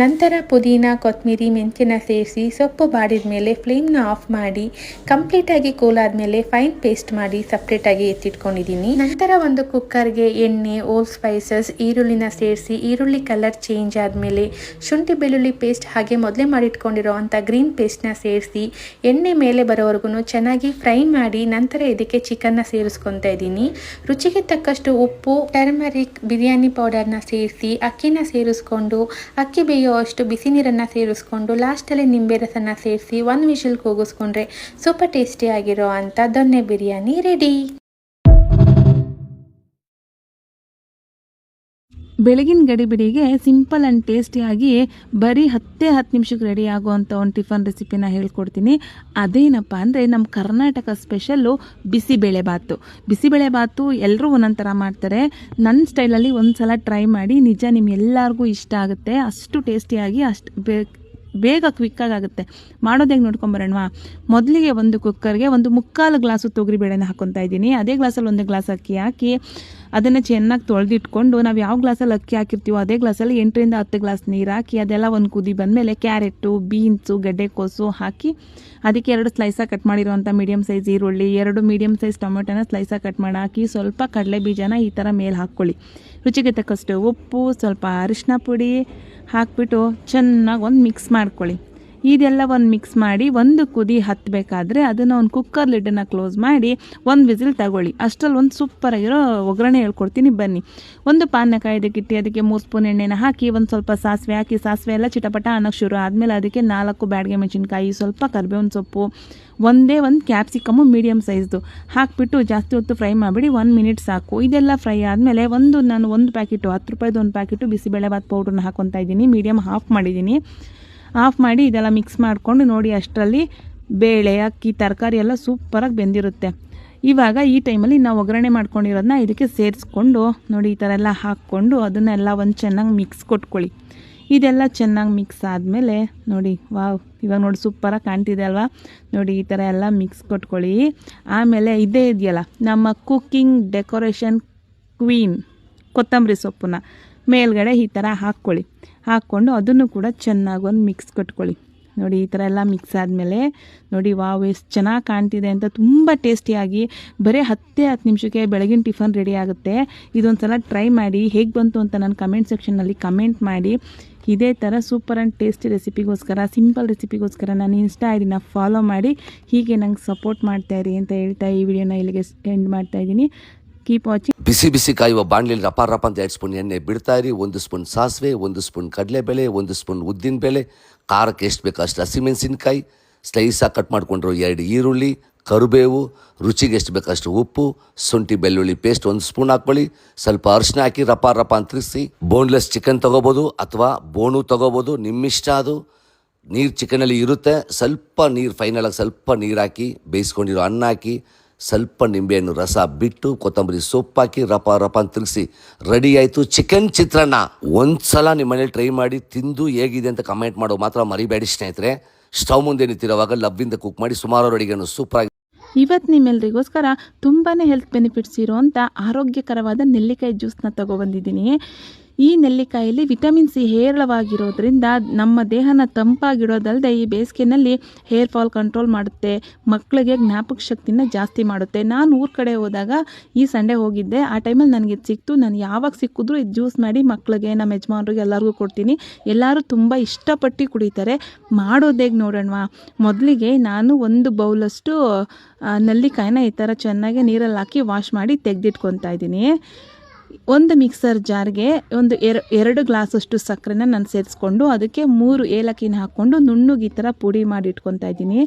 ನಂತರ ಪುದೀನ, ಕೊತ್ತಂಬರಿ, ಮೆಂತ್ಯನ ಸೇರಿಸಿ ಸೊಪ್ಪು ಬಾಡಿದ ಮೇಲೆ ಫ್ಲೇಮ್ನ ಆಫ್ ಮಾಡಿ ಕಂಪ್ಲೀಟಾಗಿ ಕೂಲಾದ್ಮೇಲೆ ಫೈನ್ ಪೇಸ್ಟ್ ಮಾಡಿ ಸಪ್ರೇಟಾಗಿ ಎತ್ತಿಟ್ಕೊಂಡಿದ್ದೀನಿ. ನಂತರ ಒಂದು ಕುಕ್ಕರ್ಗೆ ಎಣ್ಣೆ, ಓಲ್ ಸ್ಪೈಸಸ್, ಈರುಳ್ಳಿನ ಸೇರಿಸಿ ಈರುಳ್ಳಿ ಕಲರ್ ಚೇಂಜ್ ಆದಮೇಲೆ ಶುಂಠಿ ಬೆಳ್ಳುಳ್ಳಿ ಪೇಸ್ಟ್ ಹಾಗೆ ಮೊದಲೇ ಮಾಡಿಟ್ಕೊಂಡಿರೋ ಅಂಥ ಗ್ರೀನ್ ಪೇಸ್ಟ್ನ ಸೇರಿಸಿ ಎಣ್ಣೆ ಮೇಲೆ ಬರೋವರೆಗೂ ಚೆನ್ನಾಗಿ ಫ್ರೈ ಮಾಡಿ ನಂತರ ಇದಕ್ಕೆ ಚಿಕನ್ನ ಸೇರಿಸ್ಕೊತಾ ಇದ್ದೀನಿ. ರುಚಿಗೆ ತಕ್ಕಷ್ಟು ಉಪ್ಪು, ಟರ್ಮರಿಕ್, ಬಿರಿಯಾನಿ ಪೌಡರ್ನ ಸೇರಿಸಿ ಅಕ್ಕಿನ ಸೇರಿಸ್ಕೊಂಡು ಅಕ್ಕಿ ಬೇಯೋ ಅಷ್ಟು ಬಿಸಿ ನೀರನ್ನು ಸೇರಿಸ್ಕೊಂಡು ಲಾಸ್ಟಲ್ಲಿ ನಿಂಬೆ ರಸನ ಸೇರಿಸಿ 1 ವಿಷಲ್ ಕೂಗಿಸ್ಕೊಂಡ್ರೆ ಸೂಪರ್ ಟೇಸ್ಟಿ ಆಗಿರೋ ಅಂಥ ದೊನ್ನೆ ಬಿರಿಯಾನಿ ರೆಡಿ. ಬೆಳಗಿನ ಗಡಿಬಿಡಿಗೆ ಸಿಂಪಲ್ ಆ್ಯಂಡ್ ಟೇಸ್ಟಿಯಾಗಿ ಬರೀ 10 ನಿಮಿಷಕ್ಕೆ ರೆಡಿ ಆಗುವಂಥ ಒಂದು ಟಿಫನ್ ರೆಸಿಪಿನ ಹೇಳ್ಕೊಡ್ತೀನಿ. ಅದೇನಪ್ಪ ಅಂದರೆ ನಮ್ಮ ಕರ್ನಾಟಕ ಸ್ಪೆಷಲ್ಲು ಬಿಸಿಬೇಳೆಬಾತು ಎಲ್ಲರೂ ಒಂದೊಂದು ಥರ ಮಾಡ್ತಾರೆ. ನನ್ನ ಸ್ಟೈಲಲ್ಲಿ ಒಂದು ಸಲ ಟ್ರೈ ಮಾಡಿ, ನಿಜ ನಿಮ್ಗೆಲ್ಲರಿಗೂ ಇಷ್ಟ ಆಗುತ್ತೆ. ಅಷ್ಟು ಟೇಸ್ಟಿಯಾಗಿ ಅಷ್ಟು ಬೇಗ ಕ್ವಿಕ್ಕಾಗಿ ಆಗುತ್ತೆ. ಮಾಡೋದು ಹೇಗೆ ನೋಡ್ಕೊಂಬರೋಣವಾ? ಮೊದಲಿಗೆ ಒಂದು ಕುಕ್ಕರ್ಗೆ 1/4 ಗ್ಲಾಸು ತೊಗರಿಬೇಳೆನ ಹಾಕ್ಕೊತಾ ಇದ್ದೀನಿ. ಅದೇ ಗ್ಲಾಸಲ್ಲಿ 1 ಗ್ಲಾಸ್ ಅಕ್ಕಿ ಹಾಕಿ ಅದನ್ನು ಚೆನ್ನಾಗಿ ತೊಳೆದಿಟ್ಕೊಂಡು ನಾವು ಯಾವ ಗ್ಲಾಸಲ್ಲಿ ಅಕ್ಕಿ ಹಾಕಿರ್ತೀವೋ ಅದೇ ಗ್ಲಾಸಲ್ಲಿ 8 ರಿಂದ 10 ಗ್ಲಾಸ್ ನೀರು ಹಾಕಿ ಅದೆಲ್ಲ ಒಂದು ಕುದಿ ಬಂದಮೇಲೆ ಕ್ಯಾರೆಟು, ಬೀನ್ಸು, ಗೆಡ್ಡೆಕೋಸು ಹಾಕಿ ಅದಕ್ಕೆ 2 ಸ್ಲೈಸಾಗಿ ಕಟ್ ಮಾಡಿರೋವಂಥ ಮೀಡಿಯಮ್ ಸೈಜ್ ಈರುಳ್ಳಿ, 2 ಮೀಡಿಯಮ್ ಸೈಜ್ ಟೊಮೆಟೊನ ಸ್ಲೈಸಾಗಿ ಕಟ್ ಮಾಡಿ ಹಾಕಿ ಸ್ವಲ್ಪ ಕಡಲೆ ಬೀಜನ ಈ ಥರ ಮೇಲೆ ಹಾಕ್ಕೊಳ್ಳಿ. ರುಚಿಗೆ ತಕ್ಕಷ್ಟು ಉಪ್ಪು, ಸ್ವಲ್ಪ ಅರಿಶಿನ ಪುಡಿ ಹಾಕ್ಬಿಟ್ಟು ಚೆನ್ನಾಗಿ ಒಂದು ಮಿಕ್ಸ್ ಮಾಡ್ಕೊಳ್ಳಿ. ಇದೆಲ್ಲ ಒಂದು ಮಿಕ್ಸ್ ಮಾಡಿ ಒಂದು ಕುದಿ ಹತ್ತಬೇಕಾದ್ರೆ ಅದನ್ನು ಒಂದು ಕುಕ್ಕರ್ ಲಿಡ್ಡನ್ನು ಕ್ಲೋಸ್ ಮಾಡಿ 1 ವಿಸಿಲ್ ತಗೊಳ್ಳಿ. ಅಷ್ಟರಲ್ಲಿ ಒಂದು ಸೂಪರಾಗಿರೋ ಒಗ್ಗರಣೆ ಹೇಳ್ಕೊಡ್ತೀನಿ ಬನ್ನಿ. ಒಂದು ಪಾನ ಕಾಯ್ದಕ್ಕಿಟ್ಟು ಅದಕ್ಕೆ 3 ಸ್ಪೂನ್ ಎಣ್ಣೆನ ಹಾಕಿ ಒಂದು ಸ್ವಲ್ಪ ಸಾಸಿವೆ ಹಾಕಿ, ಸಾಸಿವೆ ಎಲ್ಲ ಚಿಟಪಟ ಅನ್ನೋಕ್ಕೆ ಶುರು ಆದಮೇಲೆ ಅದಕ್ಕೆ 4 ಬ್ಯಾಡಗೆ ಮೆಣಸಿನ್ಕಾಯಿ, ಸ್ವಲ್ಪ ಕರಿಬೇವಿನ ಸೊಪ್ಪು, ಒಂದು ಕ್ಯಾಪ್ಸಿಕಮ್ಮು ಮೀಡಿಯಮ್ ಸೈಜ್ದು ಹಾಕಿಬಿಟ್ಟು ಜಾಸ್ತಿ ಹೊತ್ತು ಫ್ರೈ ಮಾಡಿಬಿಡಿ. 1 ಮಿನಿಟ್ ಸಾಕು. ಇದೆಲ್ಲ ಫ್ರೈ ಆದಮೇಲೆ ನಾನು ಒಂದು ಪ್ಯಾಕೆಟು 10 ರೂಪಾಯಿದು ಒಂದು ಪ್ಯಾಕೆಟು ಬಿಸಿಬೇಳೆಬಾತ್ ಪೌಡ್ರನ್ನ ಹಾಕ್ಕೊತಾ ಇದ್ದೀನಿ. ಮೀಡಿಯಮ್ ಆಫ್ ಮಾಡಿದ್ದೀನಿ. ಆಫ್ ಮಾಡಿ ಇದೆಲ್ಲ ಮಿಕ್ಸ್ ಮಾಡಿಕೊಂಡು ನೋಡಿ ಅಷ್ಟರಲ್ಲಿ ಬೇಳೆ, ಅಕ್ಕಿ, ತರಕಾರಿ ಎಲ್ಲ ಸೂಪರಾಗಿ ಬೆಂದಿರುತ್ತೆ. ಇವಾಗ ಈ ಟೈಮಲ್ಲಿ ನಾವು ಒಗ್ಗರಣೆ ಮಾಡ್ಕೊಂಡಿರೋದನ್ನ ಇದಕ್ಕೆ ಸೇರಿಸ್ಕೊಂಡು ನೋಡಿ ಈ ಥರ ಎಲ್ಲ ಹಾಕ್ಕೊಂಡು ಅದನ್ನೆಲ್ಲ ಒಂದು ಚೆನ್ನಾಗಿ ಮಿಕ್ಸ್ ಕೊಟ್ಕೊಳ್ಳಿ. ಇದೆಲ್ಲ ಚೆನ್ನಾಗಿ ಮಿಕ್ಸ್ ಆದಮೇಲೆ ನೋಡಿ ವಾವ್, ಇವಾಗ ನೋಡಿ ಸೂಪರಾಗಿ ಕಾಣ್ತಿದೆ ಅಲ್ವಾ? ನೋಡಿ ಈ ಥರ ಎಲ್ಲ ಮಿಕ್ಸ್ ಕೊಟ್ಕೊಳ್ಳಿ. ಆಮೇಲೆ ಇದೇ ಇದೆಯಲ್ಲ ನಮ್ಮ ಕುಕ್ಕಿಂಗ್ ಡೆಕೋರೇಷನ್ ಕ್ವೀನ್ ಕೊತ್ತಂಬರಿ ಸೊಪ್ಪನ್ನ ಮೇಲ್ಗಡೆ ಈ ಥರ ಹಾಕ್ಕೊಂಡು ಅದನ್ನು ಕೂಡ ಚೆನ್ನಾಗಿ ಒಂದು ಮಿಕ್ಸ್ ಕೊಟ್ಕೊಳ್ಳಿ. ನೋಡಿ ಈ ಥರ ಎಲ್ಲ ಮಿಕ್ಸ್ ಆದಮೇಲೆ ನೋಡಿ ವಾವ್ ಎಷ್ಟು ಚೆನ್ನಾಗಿ ಕಾಣ್ತಿದೆ ಅಂತ. ತುಂಬ ಟೇಸ್ಟಿಯಾಗಿ ಬರೀ 10 ನಿಮಿಷಕ್ಕೆ ಬೆಳಗಿನ ಟಿಫನ್ ರೆಡಿ ಆಗುತ್ತೆ. ಇದೊಂದು ಸಲ ಟ್ರೈ ಮಾಡಿ, ಹೇಗೆ ಬಂತು ಅಂತ ನನ್ನ ಕಮೆಂಟ್ ಸೆಕ್ಷನ್ನಲ್ಲಿ ಕಮೆಂಟ್ ಮಾಡಿ. ಇದೇ ಥರ ಸೂಪರ್ ಆ್ಯಂಡ್ ಟೇಸ್ಟಿ ರೆಸಿಪಿಗೋಸ್ಕರ, ಸಿಂಪಲ್ ರೆಸಿಪಿಗೋಸ್ಕರ ನಾನು ಇನ್ಸ್ಟಾ ಐಡಿನ ಫಾಲೋ ಮಾಡಿ ಹೀಗೆ ನಂಗೆ ಸಪೋರ್ಟ್ ಮಾಡ್ತಾಯಿರಿ ಅಂತ ಹೇಳ್ತಾ ಈ ವಿಡಿಯೋನ ಇಲ್ಲಿಗೆ ಎಂಡ್ ಮಾಡ್ತಾಯಿದ್ದೀನಿ. Keep watching. ಬಿಸಿ ಕಾಯುವ ಬಾಣಲಿಯಲ್ಲಿ ರಪ ಅಂತ 2 ಸ್ಪೂನ್ ಎಣ್ಣೆ ಬಿಡ್ತಾ ಇರಿ. 1 ಸ್ಪೂನ್ ಸಾಸಿವೆ, 1 ಸ್ಪೂನ್ ಕಡಲೆಬೇಳೆ, 1 ಸ್ಪೂನ್ ಉದ್ದಿನಬೇಳೆ, ಖಾರಕ್ಕೆ ಎಷ್ಟು ಬೇಕು ಅಷ್ಟು ಹಸಿಮೆಣಸಿನ್ಕಾಯಿ, ಸ್ಲೈಸಾಗಿ ಕಟ್ ಮಾಡಿಕೊಂಡ್ರು 2 ಈರುಳ್ಳಿ, ಕರಿಬೇವು, ರುಚಿಗೆ ಎಷ್ಟು ಬೇಕಷ್ಟು ಉಪ್ಪು, ಶುಂಠಿ ಬೆಳ್ಳುಳ್ಳಿ ಪೇಸ್ಟ್ 1 ಸ್ಪೂನ್ ಹಾಕ್ಕೊಳ್ಳಿ. ಸ್ವಲ್ಪ ಅರಿಶಿನ ಹಾಕಿ ರಪ ಅಂತ ತಿರುಗಿಸಿ. ಬೋನ್ಲೆಸ್ ಚಿಕನ್ ತೊಗೋಬೋದು ಅಥವಾ ಬೋನು ತೊಗೋಬೋದು, ನಿಮ್ಮಿಷ್ಟ. ಅದು ನೀರು ಚಿಕನಲ್ಲಿ ಇರುತ್ತೆ. ಸ್ವಲ್ಪ ನೀರು ಫೈನಲಾಗಿ ಸ್ವಲ್ಪ ನೀರು ಹಾಕಿ ಬೇಯಿಸ್ಕೊಂಡಿರೋ ಅನ್ನ ಹಾಕಿ ಸ್ವಲ್ಪ ನಿಂಬೆಹಣ್ಣು ರಸ ಬಿಟ್ಟು ಕೊತ್ತಂಬರಿ ಸೊಪ್ಪು ಹಾಕಿ ರಪ ಅಂತ ತಿರುಗಿಸಿ ರೆಡಿ ಆಯಿತು ಚಿಕನ್ ಚಿತ್ರಾನ್ನ. ಒಂದ್ಸಲ ನಿಮ್ಮ ಮನೇಲಿ ಟ್ರೈ ಮಾಡಿ ತಿಂದು ಹೇಗಿದೆ ಅಂತ ಕಮೆಂಟ್ ಮಾಡೋ ಮಾತ್ರ ಮರಿಬೇಡಿ ಸ್ನೇಹಿತರೆ. ಸ್ಟವ್ ಮುಂದೆ ನಿಂತಿರೋವಾಗ ಲವ್ವಿಂದ ಕುಕ್ ಮಾಡಿ ಸುಮಾರು ಅಡುಗೆಯನ್ನು ಸೂಪರಾಗಿ. ಇವತ್ತು ನಿಮ್ಮೆಲ್ಲರಿಗೋಸ್ಕರ ತುಂಬಾ ಹೆಲ್ತ್ ಬೆನಿಫಿಟ್ಸ್ ಇರೋವಂಥ ಆರೋಗ್ಯಕರವಾದ ನೆಲ್ಲಿಕಾಯಿ ಜ್ಯೂಸ್ನ ತೊಗೊಬಂದಿದ್ದೀನಿ. ಈ ನೆಲ್ಲಿಕಾಯಲ್ಲಿ ವಿಟಮಿನ್ ಸಿ ಹೇರಳವಾಗಿರೋದ್ರಿಂದ ನಮ್ಮ ದೇಹನ ತಂಪಾಗಿಡೋದಲ್ಲದೆ ಈ ಬೇಸಿಗೆನಲ್ಲಿ ಹೇರ್ ಫಾಲ್ ಕಂಟ್ರೋಲ್ ಮಾಡುತ್ತೆ, ಮಕ್ಕಳಿಗೆ ಜ್ಞಾಪಕ ಶಕ್ತಿನ ಜಾಸ್ತಿ ಮಾಡುತ್ತೆ. ನಾನು ಊರ ಕಡೆ ಹೋದಾಗ ಈ ಸಂಡೇ ಹೋಗಿದ್ದೆ. ಆ ಟೈಮಲ್ಲಿ ನನಗೆ ಇದು ಸಿಕ್ತು. ನಾನು ಯಾವಾಗ ಸಿಕ್ಕಿದ್ರು ಇದು ಜ್ಯೂಸ್ ಮಾಡಿ ಮಕ್ಕಳಿಗೆ, ನಮ್ಮ ಯಜಮಾನ್ರಿಗೆ ಎಲ್ಲರಿಗೂ ಕೊಡ್ತೀನಿ. ಎಲ್ಲರೂ ತುಂಬ ಇಷ್ಟಪಟ್ಟು ಕುಡಿತಾರೆ. ಮಾಡೋದೇಗೆ ನೋಡೋಣವಾ. ಮೊದಲಿಗೆ ನಾನು ಒಂದು ಬೌಲಷ್ಟು ನೆಲ್ಲಿಕಾಯಿನ ಈ ಥರ ಚೆನ್ನಾಗಿ ನೀರಲ್ಲಿ ಹಾಕಿ ವಾಶ್ ಮಾಡಿ ತೆಗೆದಿಟ್ಕೊತಾ ಇದ್ದೀನಿ. ಒಂದು ಮಿಕ್ಸರ್ ಜಾರ್ಗೆ ಒಂದು 2 ಗ್ಲಾಸಷ್ಟು ಸಕ್ಕರೆನ ನಾನು ಸೇರಿಸ್ಕೊಂಡು ಅದಕ್ಕೆ 3 ಏಲಕ್ಕಿನ ಹಾಕ್ಕೊಂಡು ನುಣ್ಣಗೆ ಈ ಥರ ಪುಡಿ ಮಾಡಿ ಇಟ್ಕೊತಾ ಇದ್ದೀನಿ.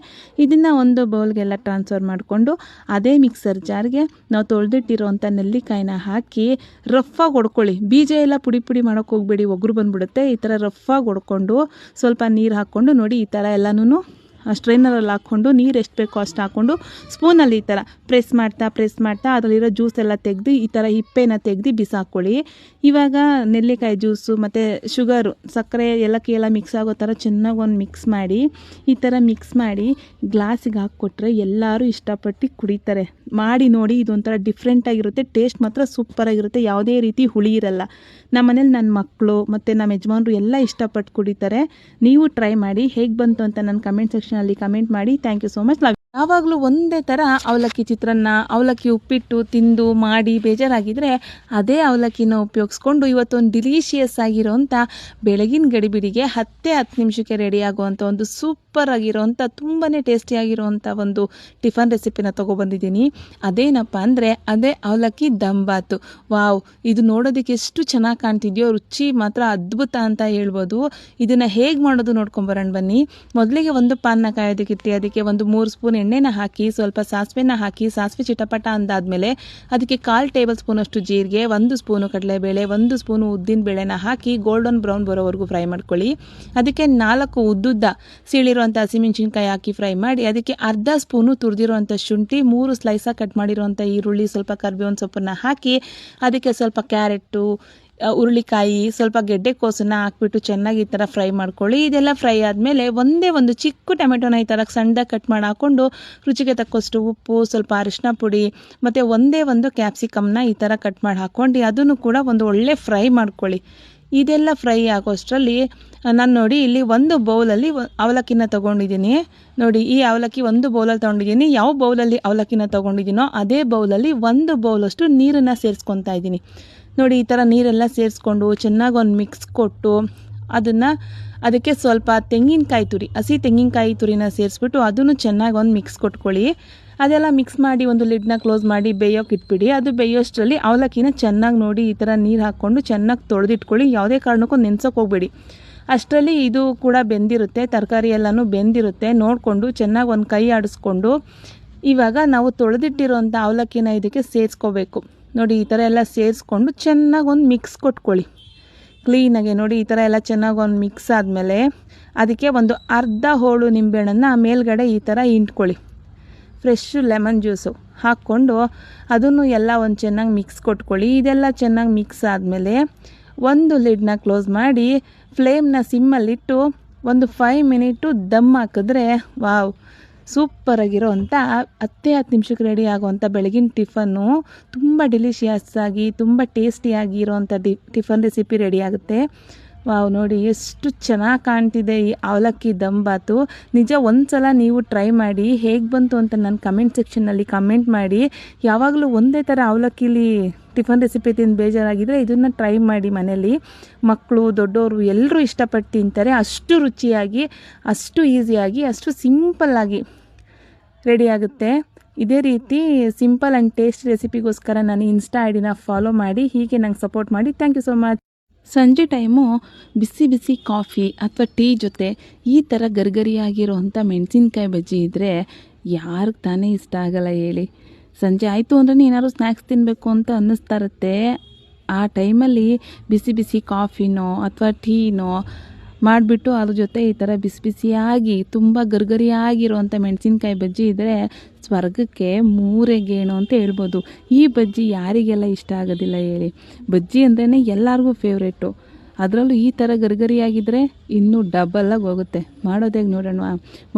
ಇದನ್ನು ಒಂದು ಬೌಲ್ಗೆಲ್ಲ ಟ್ರಾನ್ಸ್ಫರ್ ಮಾಡಿಕೊಂಡು ಅದೇ ಮಿಕ್ಸರ್ ಜಾರ್ಗೆ ನಾವು ತೊಳೆದಿಟ್ಟಿರೋಂಥ ನೆಲ್ಲಿಕಾಯಿನ ಹಾಕಿ ರಫಾಗಿ ಹೊಡ್ಕೊಳ್ಳಿ. ಬೀಜ ಎಲ್ಲ ಪುಡಿ ಮಾಡೋಕ್ಕೆ ಹೋಗ್ಬೇಡಿ, ಒಗ್ರು ಬಂದುಬಿಡುತ್ತೆ. ಈ ಥರ ರಫಾಗಿ ಹೊಡ್ಕೊಂಡು ಸ್ವಲ್ಪ ನೀರು ಹಾಕ್ಕೊಂಡು ನೋಡಿ ಈ ಥರ ಎಲ್ಲನೂ ಸ್ಟ್ರೈನರಲ್ಲಿ ಹಾಕ್ಕೊಂಡು ನೀರು ಎಷ್ಟು ಬೇಕೋ ಅಷ್ಟು ಹಾಕ್ಕೊಂಡು ಸ್ಪೂನಲ್ಲಿ ಈ ಥರ ಪ್ರೆಸ್ ಮಾಡ್ತಾ ಅದರಲ್ಲಿರೋ ಜ್ಯೂಸ್ ಎಲ್ಲ ತೆಗೆದು ಈ ಥರ ಹಿಪ್ಪೆನ ತೆಗೆದು ಬಿಸಾಕ್ಕೊಳ್ಳಿ. ಇವಾಗ ನೆಲ್ಲಿಕಾಯಿ ಜ್ಯೂಸು ಮತ್ತು ಶುಗರು, ಸಕ್ಕರೆ, ಏಲಕ್ಕಿ ಎಲ್ಲ ಮಿಕ್ಸ್ ಆಗೋ ಥರ ಚೆನ್ನಾಗಿ ಒಂದು ಮಿಕ್ಸ್ ಮಾಡಿ ಈ ಥರ ಮಿಕ್ಸ್ ಮಾಡಿ ಗ್ಲಾಸಿಗೆ ಹಾಕ್ಕೊಟ್ರೆ ಎಲ್ಲರೂ ಇಷ್ಟಪಟ್ಟು ಕುಡಿತಾರೆ. ಮಾಡಿ ನೋಡಿ, ಇದೊಂಥರ ಡಿಫ್ರೆಂಟಾಗಿರುತ್ತೆ. ಟೇಸ್ಟ್ ಮಾತ್ರ ಸೂಪರಾಗಿರುತ್ತೆ. ಯಾವುದೇ ರೀತಿ ಹುಳಿ ಇರಲ್ಲ. ನಮ್ಮ ಮನೇಲಿ ನನ್ನ ಮಕ್ಕಳು ಮತ್ತು ನಮ್ಮ ಯಜಮಾನ್ರು ಎಲ್ಲ ಇಷ್ಟಪಟ್ಟು ಕುಡಿತಾರೆ. ನೀವು ಟ್ರೈ ಮಾಡಿ, ಹೇಗೆ ಬಂತು ಅಂತ ನನ್ನ ಕಮೆಂಟ್ ಸೆಕ್ಷನಲ್ಲಿ ಕಮೆಂಟ್ ಮಾಡಿ. Thank you so much. ಯಾವಾಗಲೂ ಒಂದೇ ಥರ ಅವಲಕ್ಕಿ ಚಿತ್ರಾನ್ನ, ಅವಲಕ್ಕಿ ಉಪ್ಪಿಟ್ಟು ತಿಂದು ಮಾಡಿ ಬೇಜಾರಾಗಿದ್ದರೆ ಅದೇ ಅವಲಕ್ಕಿನ ಉಪಯೋಗಿಸ್ಕೊಂಡು ಇವತ್ತೊಂದು ಡಿಲೀಷಿಯಸ್ ಆಗಿರೋಂಥ ಬೆಳಗಿನ ಗಡಿಬಿಡಿಗೆ 10 ನಿಮಿಷಕ್ಕೆ ರೆಡಿ ಆಗುವಂಥ ಒಂದು ಸೂಪರ್ ಆಗಿರೋಂಥ ತುಂಬಾ ಟೇಸ್ಟಿಯಾಗಿರೋಂಥ ಒಂದು ಟಿಫನ್ ರೆಸಿಪಿನ ತೊಗೊಬಂದಿದ್ದೀನಿ. ಅದೇನಪ್ಪ ಅಂದರೆ ಅದೇ ಅವಲಕ್ಕಿ ದಮ್ಬಾತು. ವಾವ್, ಇದು ನೋಡೋದಕ್ಕೆ ಎಷ್ಟು ಚೆನ್ನಾಗಿ ಕಾಣ್ತಿದೆಯೋ, ರುಚಿ ಮಾತ್ರ ಅದ್ಭುತ ಅಂತ ಹೇಳ್ಬೋದು. ಇದನ್ನು ಹೇಗೆ ಮಾಡೋದು ನೋಡ್ಕೊಂಬರೋಣ ಬನ್ನಿ. ಮೊದಲಿಗೆ ಒಂದು ಪಾನ್ನ ಕಾಯೋದಕ್ಕಿಟ್ಟು ಅದಕ್ಕೆ ಒಂದು 3 ಸ್ಪೂನ್ ಎಣ್ಣೆನ ಹಾಕಿ ಸ್ವಲ್ಪ ಸಾಸಿವೆನ ಹಾಕಿ ಸಾಸಿವೆ ಚಿಟಪಟ ಅಂದಾದಮೇಲೆ ಅದಕ್ಕೆ 1/4 ಟೇಬಲ್ ಸ್ಪೂನಷ್ಟು ಜೀರಿಗೆ, 1 ಸ್ಪೂನು ಕಡಲೆಬೇಳೆ, 1 ಸ್ಪೂನು ಉದ್ದಿನ ಬೇಳೆನ ಹಾಕಿ ಗೋಲ್ಡನ್ ಬ್ರೌನ್ ಬರೋವರೆಗೂ ಫ್ರೈ ಮಾಡ್ಕೊಳ್ಳಿ. ಅದಕ್ಕೆ 4 ಉದ್ದುದ್ದ ಸೀಳಿರುವಂಥ ಹಸಿಮೆಣಸಿನ್ಕಾಯಿ ಹಾಕಿ ಫ್ರೈ ಮಾಡಿ ಅದಕ್ಕೆ ಅರ್ಧ ಸ್ಪೂನು ತುರಿದಿರುವಂಥ ಶುಂಠಿ, 3 ಸ್ಲೈಸಾಗಿ ಕಟ್ ಮಾಡಿರುವಂಥ ಈರುಳ್ಳಿ, ಸ್ವಲ್ಪ ಕರಿಬೇವಿನ ಸೊಪ್ಪನ್ನು ಹಾಕಿ ಅದಕ್ಕೆ ಸ್ವಲ್ಪ ಕ್ಯಾರೆಟು, ಹುರುಳಿಕಾಯಿ, ಸ್ವಲ್ಪ ಗೆಡ್ಡೆಕೋಸನ್ನು ಹಾಕ್ಬಿಟ್ಟು ಚೆನ್ನಾಗಿ ಈ ಥರ ಫ್ರೈ ಮಾಡ್ಕೊಳ್ಳಿ. ಇದೆಲ್ಲ ಫ್ರೈ ಆದಮೇಲೆ ಒಂದೇ ಒಂದು ಚಿಕ್ಕ ಟೊಮೆಟೊನ ಈ ಥರ ಸಣ್ಣದಾಗಿ ಕಟ್ ಮಾಡಿ ಹಾಕ್ಕೊಂಡು ರುಚಿಗೆ ತಕ್ಕಷ್ಟು ಉಪ್ಪು, ಸ್ವಲ್ಪ ಅರಿಶಿನ ಪುಡಿ ಮತ್ತು ಒಂದೇ ಒಂದು ಕ್ಯಾಪ್ಸಿಕಮ್ನ ಈ ಥರ ಕಟ್ ಮಾಡಿ ಹಾಕ್ಕೊಂಡು ಅದನ್ನು ಕೂಡ ಒಂದು ಒಳ್ಳೆ ಫ್ರೈ ಮಾಡ್ಕೊಳ್ಳಿ. ಇದೆಲ್ಲ ಫ್ರೈ ಆಗೋಷ್ಟರಲ್ಲಿ ನಾನು ನೋಡಿ ಇಲ್ಲಿ ಒಂದು ಬೌಲಲ್ಲಿ ಅವಲಕ್ಕಿನ ತೊಗೊಂಡಿದ್ದೀನಿ. ನೋಡಿ, ಈ ಅವಲಕ್ಕಿ ಒಂದು ಬೌಲಲ್ಲಿ ತೊಗೊಂಡಿದ್ದೀನಿ. ಯಾವ ಬೌಲಲ್ಲಿ ಅವಲಕ್ಕಿನ ತೊಗೊಂಡಿದ್ದೀನೋ ಅದೇ ಬೌಲಲ್ಲಿ 1 ಬೌಲಷ್ಟು ನೀರನ್ನು ಸೇರಿಸ್ಕೊತಾ ಇದ್ದೀನಿ. ನೋಡಿ, ಈ ಥರ ನೀರೆಲ್ಲ ಸೇರಿಸ್ಕೊಂಡು ಚೆನ್ನಾಗಿ ಒಂದು ಮಿಕ್ಸ್ ಕೊಟ್ಟು ಅದಕ್ಕೆ ಸ್ವಲ್ಪ ತೆಂಗಿನಕಾಯಿ ತುರಿ, ಹಸಿ ತೆಂಗಿನಕಾಯಿ ತುರಿನ ಸೇರಿಸ್ಬಿಟ್ಟು ಅದನ್ನು ಚೆನ್ನಾಗಿ ಒಂದು ಮಿಕ್ಸ್ ಕೊಟ್ಕೊಳ್ಳಿ. ಅದೆಲ್ಲ ಮಿಕ್ಸ್ ಮಾಡಿ ಒಂದು ಲಿಡ್ನ ಕ್ಲೋಸ್ ಮಾಡಿ ಬೇಯೋಕೆ ಇಟ್ಬಿಡಿ. ಅದು ಬೇಯೋಷ್ಟರಲ್ಲಿ ಅವಲಕ್ಕಿನ ಚೆನ್ನಾಗಿ ನೋಡಿ ಈ ಥರ ನೀರು ಹಾಕ್ಕೊಂಡು ಚೆನ್ನಾಗಿ ತೊಳೆದಿಟ್ಕೊಳ್ಳಿ. ಯಾವುದೇ ಕಾರಣಕ್ಕೂ ನೆನೆಸೋಕೆ ಹೋಗಬೇಡಿ. ಅಷ್ಟರಲ್ಲಿ ಇದು ಕೂಡ ಬೆಂದಿರುತ್ತೆ, ತರಕಾರಿ ಎಲ್ಲನೂ ಬೆಂದಿರುತ್ತೆ. ನೋಡಿಕೊಂಡು ಚೆನ್ನಾಗಿ ಒಂದು ಕೈ ಆಡಿಸ್ಕೊಂಡು ಇವಾಗ ನಾವು ತೊಳೆದಿಟ್ಟಿರೋಂಥ ಅವಲಕ್ಕಿನ ಇದಕ್ಕೆ ಸೇರಿಸ್ಕೋಬೇಕು. ನೋಡಿ, ಈ ಥರ ಎಲ್ಲ ಸೇರಿಸ್ಕೊಂಡು ಚೆನ್ನಾಗಿ ಒಂದು ಮಿಕ್ಸ್ ಕೊಟ್ಕೊಳ್ಳಿ ಕ್ಲೀನಾಗೆ. ನೋಡಿ, ಈ ಥರ ಎಲ್ಲ ಚೆನ್ನಾಗಿ ಒಂದು ಮಿಕ್ಸ್ ಆದಮೇಲೆ ಅದಕ್ಕೆ ಒಂದು ಅರ್ಧ ಹೋಳು ನಿಂಬೆಹಣ್ಣನ್ನು ಮೇಲ್ಗಡೆ ಈ ಥರ ಹಿಂಡ್ಕೊಳ್ಳಿ. ಫ್ರೆಶ್ ಲೆಮನ್ ಜ್ಯೂಸು ಹಾಕ್ಕೊಂಡು ಅದನ್ನು ಎಲ್ಲ ಒಂದು ಚೆನ್ನಾಗಿ ಮಿಕ್ಸ್ ಕೊಟ್ಕೊಳ್ಳಿ. ಇದೆಲ್ಲ ಚೆನ್ನಾಗಿ ಮಿಕ್ಸ್ ಆದಮೇಲೆ ಒಂದು ಲಿಡ್ನ ಕ್ಲೋಸ್ ಮಾಡಿ ಫ್ಲೇಮ್ನ ಸಿಮ್ಮಲ್ಲಿಟ್ಟು ಒಂದು 5 ಮಿನಿಟು ದಮ್ ಹಾಕಿದ್ರೆ ವಾವ್, ಸೂಪರಾಗಿರೋ ಅಂಥ 10 ನಿಮಿಷಕ್ಕೆ ರೆಡಿ ಆಗೋವಂಥ ಬೆಳಗಿನ ಟಿಫನ್ನು ತುಂಬ ಡಿಲಿಷಿಯಸ್ ಆಗಿ ತುಂಬ ಟೇಸ್ಟಿಯಾಗಿರೋವಂಥ ಟಿಫನ್ ರೆಸಿಪಿ ರೆಡಿ ಆಗುತ್ತೆ. ವಾವ್, ನೋಡಿ ಎಷ್ಟು ಚೆನ್ನಾಗಿ ಕಾಣ್ತಿದೆ ಈ ಅವಲಕ್ಕಿ ದಮ್ಬಾತು. ನಿಜ ಒಂದ್ಸಲ ನೀವು ಟ್ರೈ ಮಾಡಿ, ಹೇಗೆ ಬಂತು ಅಂತ ನನ್ನ ಕಮೆಂಟ್ ಸೆಕ್ಷನ್ನಲ್ಲಿ ಕಮೆಂಟ್ ಮಾಡಿ. ಯಾವಾಗಲೂ ಒಂದೇ ಥರ ಅವಲಕ್ಕಿಲಿ ಟಿಫನ್ ರೆಸಿಪಿ ತಿಂದು ಬೇಜಾರಾಗಿದ್ದರೆ ಇದನ್ನು ಟ್ರೈ ಮಾಡಿ. ಮನೇಲಿ ಮಕ್ಕಳು ದೊಡ್ಡವರು ಎಲ್ಲರೂ ಇಷ್ಟಪಟ್ಟು ತಿಂತಾರೆ. ಅಷ್ಟು ರುಚಿಯಾಗಿ, ಅಷ್ಟು ಈಸಿಯಾಗಿ, ಅಷ್ಟು ಸಿಂಪಲ್ಲಾಗಿ ರೆಡಿ ಆಗುತ್ತೆ. ಇದೇ ರೀತಿ ಸಿಂಪಲ್ ಆ್ಯಂಡ್ ಟೇಸ್ಟ್ ರೆಸಿಪಿಗೋಸ್ಕರ ನಾನು ಇನ್ಸ್ಟಾ ಐಡಿನ ಫಾಲೋ ಮಾಡಿ ಹೀಗೆ ನಂಗೆ ಸಪೋರ್ಟ್ ಮಾಡಿ. Thank you so much. ಸಂಜೆ ಟೈಮು ಬಿಸಿ ಬಿಸಿ ಕಾಫಿ ಅಥವಾ ಟೀ ಜೊತೆ ಈ ಥರ ಗರಿಗರಿಯಾಗಿರೋವಂಥ ಮೆಣಸಿನ್ಕಾಯಿ ಬಜ್ಜಿ ಇದ್ದರೆ ಯಾರಿಗೆ ತಾನೇ ಇಷ್ಟ ಆಗಲ್ಲ ಹೇಳಿ. ಸಂಜೆ ಆಯಿತು ಅಂದ್ರೆ ಏನಾದ್ರು ಸ್ನ್ಯಾಕ್ಸ್ ತಿನ್ನಬೇಕು ಅಂತ ಅನ್ನಿಸ್ತಾ ಇರುತ್ತೆ. ಆ ಟೈಮಲ್ಲಿ ಬಿಸಿ ಬಿಸಿ ಕಾಫಿನೋ ಅಥವಾ ಟೀನೋ ಮಾಡಿಬಿಟ್ಟು ಅದ್ರ ಜೊತೆ ಈ ಥರ ಬಿಸಿ ಬಿಸಿಯಾಗಿ ತುಂಬ ಗರಿಗರಿಯಾಗಿರುವಂಥ ಮೆಣಸಿನ್ಕಾಯಿ ಬಜ್ಜಿ ಇದ್ದರೆ ಸ್ವರ್ಗಕ್ಕೆ 3 ಗೇಣು ಅಂತ ಹೇಳ್ಬೋದು. ಈ ಬಜ್ಜಿ ಯಾರಿಗೆಲ್ಲ ಇಷ್ಟ ಆಗೋದಿಲ್ಲ ಹೇಳಿ. ಬಜ್ಜಿ ಅಂದ್ರೇ ಎಲ್ಲರಿಗೂ ಫೇವ್ರೇಟು. ಅದರಲ್ಲೂ ಈ ಥರ ಗರಿಗರಿಯಾಗಿದ್ದರೆ ಇನ್ನೂ ಡಬಲ್ಲಾಗಿ ಹೋಗುತ್ತೆ. ಮಾಡೋದಾಗಿ ನೋಡೋಣ.